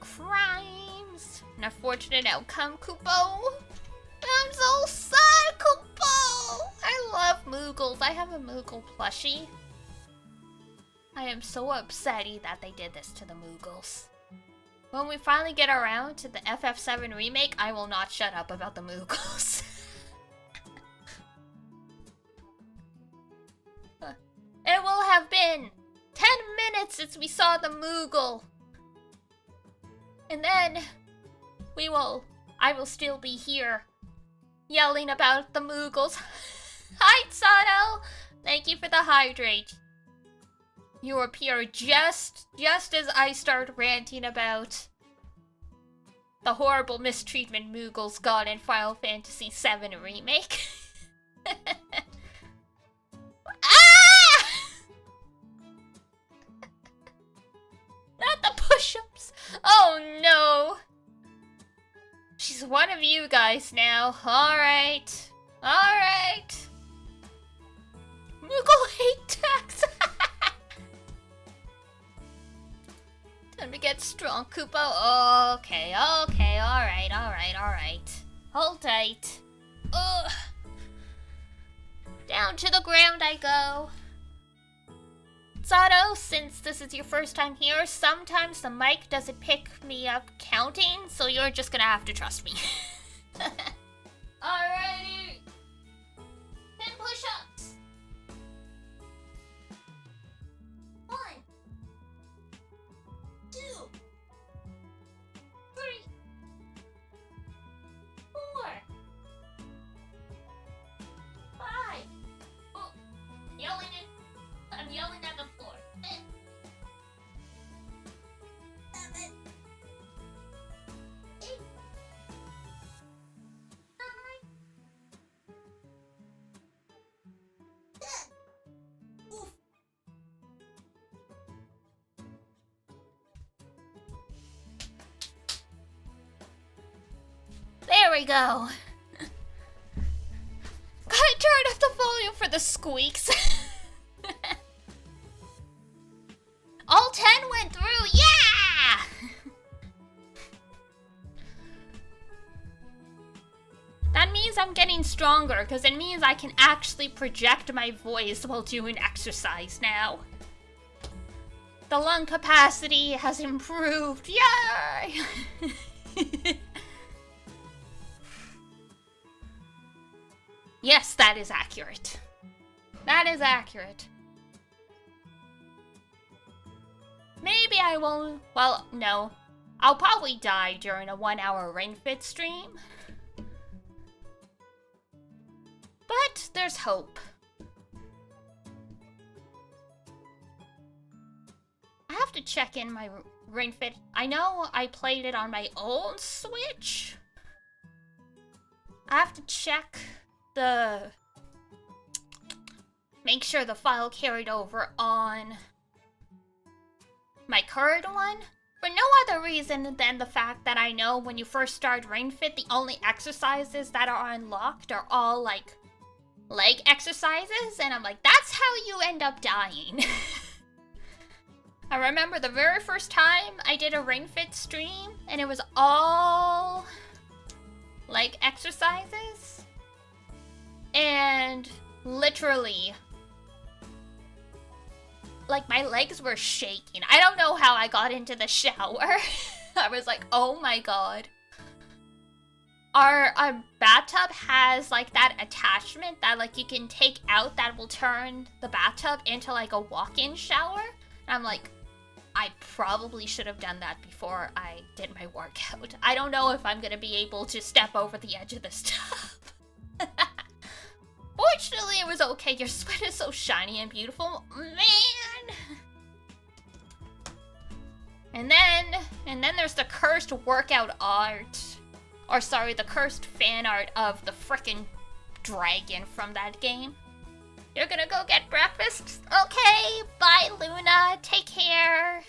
A: Crimes! An unfortunate outcome, Kupo. I'm so sad, Kupo! I love Moogles. I have a Moogle plushie. I am so upsetty that they did this to the Moogles. When we finally get around to the FF7 remake, I will not shut up about the Moogles. It will have been 10 minutes since we saw the Moogle. And then I will still be here yelling about the Moogles. Hi, Sato! Thank you for the hydrate. You appear just as I start ranting about the horrible mistreatment Moogles got in Final Fantasy VII Remake. Ah! Not the push-ups. Oh no. She's one of you guys now. Alright. Alright. Moogle hate tax. Time to get strong, Kupo. Okay, alright. Hold tight. Ugh. Down to the ground I go. Sato, since this is your first time here, sometimes the mic doesn't pick me up counting, so you're just gonna have to trust me. Alrighty. 10 push-ups. 1, 2, 3, 4, 5. Oh, I'm yelling at the floor. 7, 8, 9, 10. Oof. There we go. Gotta turn up the volume for the squeaks. All 10 went through, yeah! That means I'm getting stronger, because it means I can actually project my voice while doing exercise now. The lung capacity has improved, yay! Yes, that is accurate. That is accurate. Maybe I won't. Well, no. I'll probably die during a 1-hour Ring Fit stream. But there's hope. I have to check in my Ring Fit. I know I played it on my own Switch. I have to check the make sure the file carried over on my current one. For no other reason than the fact that I know when you first start Ring Fit, the only exercises that are unlocked are all like leg exercises, and I'm like, that's how you end up dying. I remember the very first time I did a Ring Fit stream, and it was all leg exercises, and literally, like, my legs were shaking. I don't know how I got into the shower. I was like, oh my god. Our bathtub has, like, that attachment that, like, you can take out that will turn the bathtub into, like, a walk-in shower. And I'm like, I probably should have done that before I did my workout. I don't know if I'm gonna be able to step over the edge of this tub. Fortunately, it was okay. Your sweat is so shiny and beautiful. Man! And then there's the cursed workout art. Or sorry, the cursed fan art of the frickin' dragon from that game. You're gonna go get breakfast? Okay, bye Luna, take care.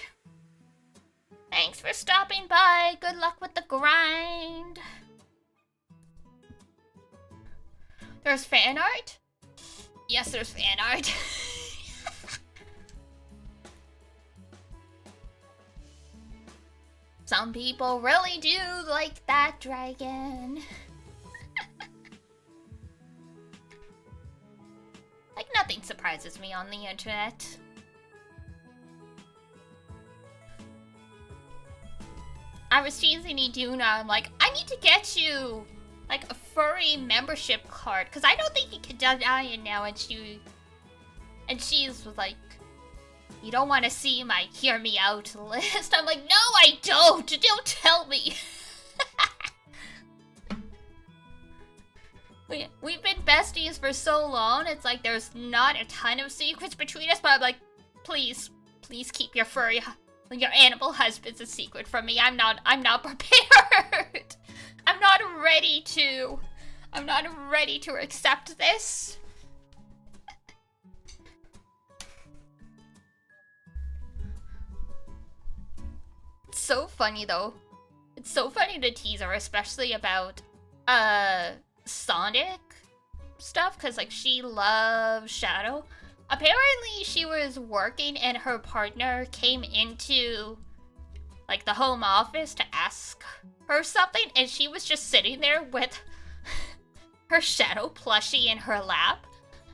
A: Thanks for stopping by, good luck with the grind. There's fan art? Yes, there's fan art. Some people really do like that dragon. Like, nothing surprises me on the internet. I was teasing Iduna, I'm like, I need to get you, like, a furry membership card, because I don't think you can deny it now, and she's like, you don't want to see my hear me out list. I'm like, no, I don't. Don't tell me. We've been besties for so long. It's like there's not a ton of secrets between us, but I'm like, please keep your animal husbands a secret from me. I'm not prepared. I'm not ready to accept this. It's so funny though. It's so funny to tease her, especially about Sonic stuff, because like she loves Shadow. Apparently she was working and her partner came into like the home office to ask her something, and she was just sitting there with her Shadow plushie in her lap,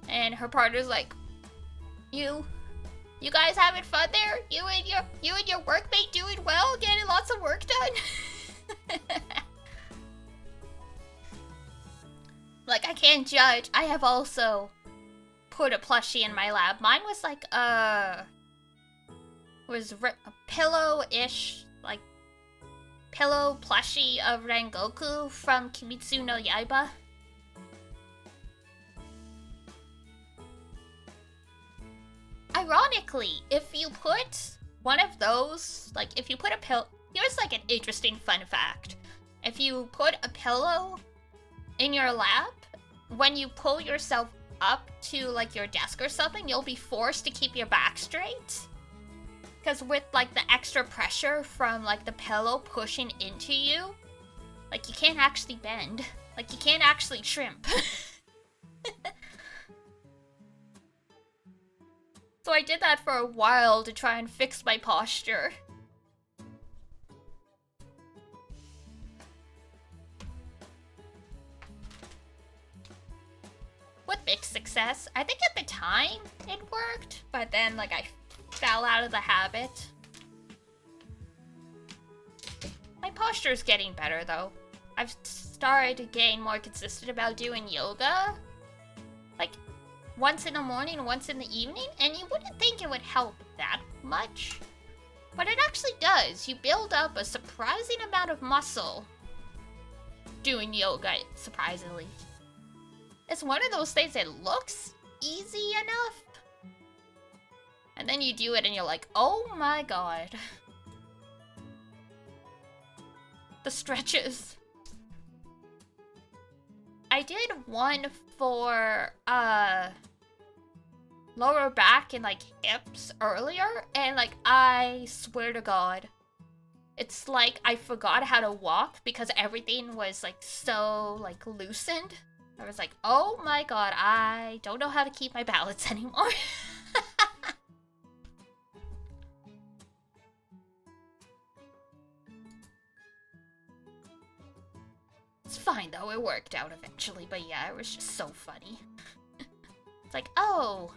A: and her partner's like, You guys having fun there? You and your workmate doing well, getting lots of work done? Like, I can't judge. I have also put a plushie in my lap. Mine was like was a pillow-ish, like pillow plushie of Rengoku from Kimetsu no Yaiba. Ironically, if you put one of those, like if you put a pillow, here's like an interesting fun fact. If you put a pillow in your lap, when you pull yourself up to like your desk or something, you'll be forced to keep your back straight. Because with like the extra pressure from like the pillow pushing into you, like you can't actually bend. Like you can't actually shrimp. So I did that for a while to try and fix my posture. With mixed success. I think at the time it worked, but then like I fell out of the habit. My posture's getting better though. I've started to gain more consistent about doing yoga. Like once in the morning and once in the evening, and you wouldn't think it would help that much, but it actually does. You build up a surprising amount of muscle doing yoga, surprisingly. It's one of those things that looks easy enough, and then you do it and you're like, oh my god. The stretches. I did one for, lower back and like hips earlier, and like I swear to God, it's like I forgot how to walk because everything was like so like loosened. I was like, oh my God, I don't know how to keep my balance anymore. It's fine though, it worked out eventually, but yeah, it was just so funny. It's like, oh.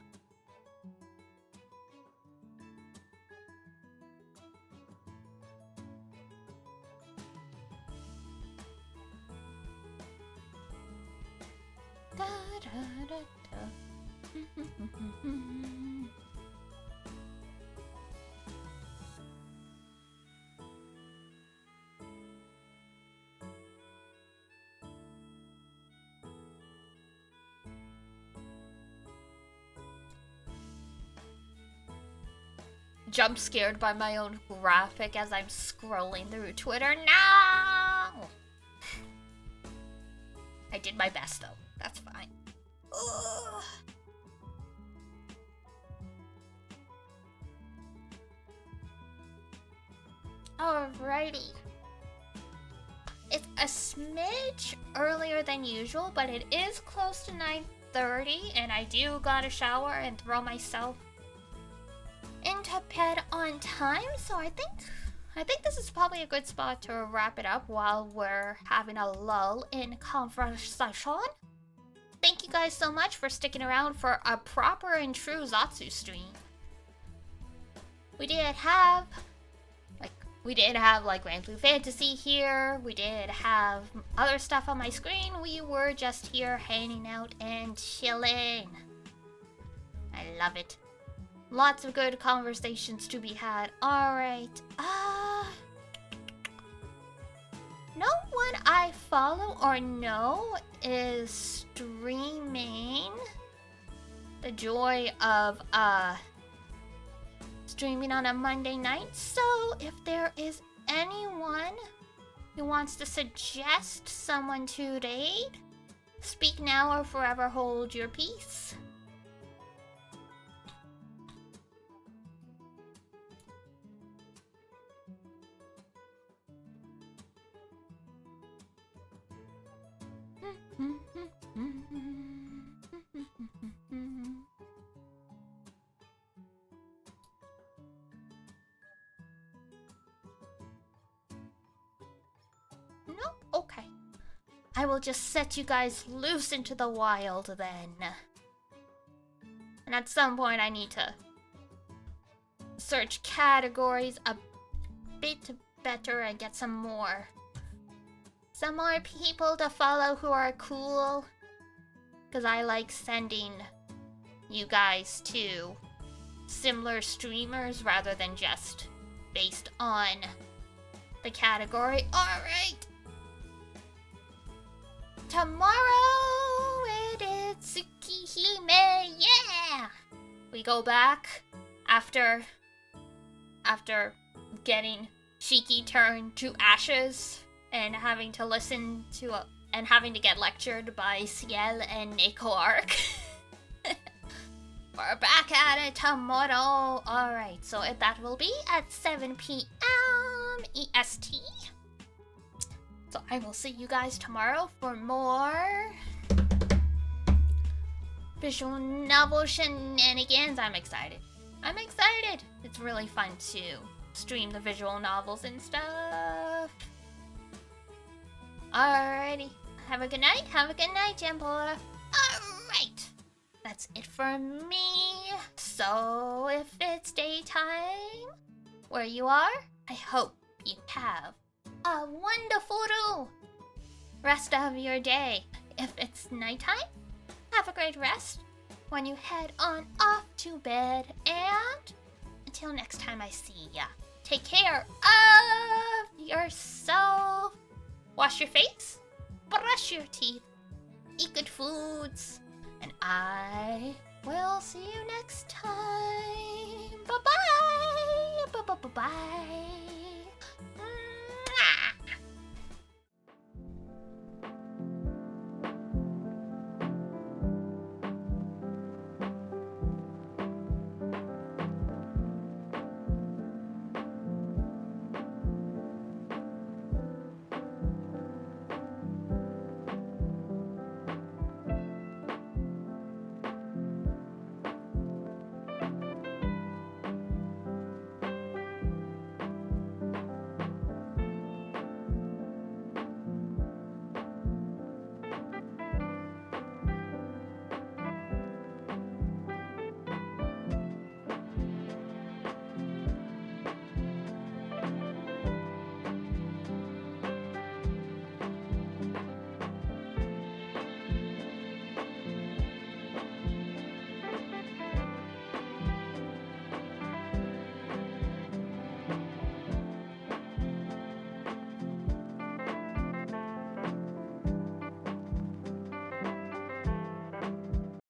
A: Da, da, da, da. Jump scared by my own graphic as I'm scrolling through Twitter. No! I did my best though. That's fine. Ugh. Alrighty. It's a smidge earlier than usual, but it is close to 9:30, and I do gotta shower and throw myself into bed on time, so I think this is probably a good spot to wrap it up while we're having a lull in conversation. Thank you guys so much for sticking around for a proper and true Zatsu stream. We did have like Grand Blue Fantasy here. We did have other stuff on my screen. We were just here hanging out and chilling. I love it. Lots of good conversations to be had. Alright. No one I follow or know is streaming the joy of streaming on a Monday night. So if there is anyone who wants to suggest someone to raid, speak now or forever hold your peace. Nope, okay. I will just set you guys loose into the wild then. And at some point I need to search categories a bit better and get some more people to follow who are cool. Because I like sending you guys to similar streamers rather than just based on the category. Alright. Tomorrow it is Tsukihime. Yeah! We go back after getting Shiki turned to ashes and having to listen to and having to get lectured by Ciel and Neko Arc. We're back at it tomorrow. Alright, so that will be at 7 p.m. EST. So I will see you guys tomorrow for more visual novel shenanigans. I'm excited. It's really fun to stream the visual novels and stuff. Alrighty. Have a good night, Jambola. Alright. That's it for me. So if it's daytime where you are, I hope you have a wonderful rest of your day. If it's nighttime, have a great rest when you head on off to bed. And until next time I see ya, take care of yourself. Wash your face, brush your teeth, eat good foods, and I will see you next time. Bye-bye. Bye-bye.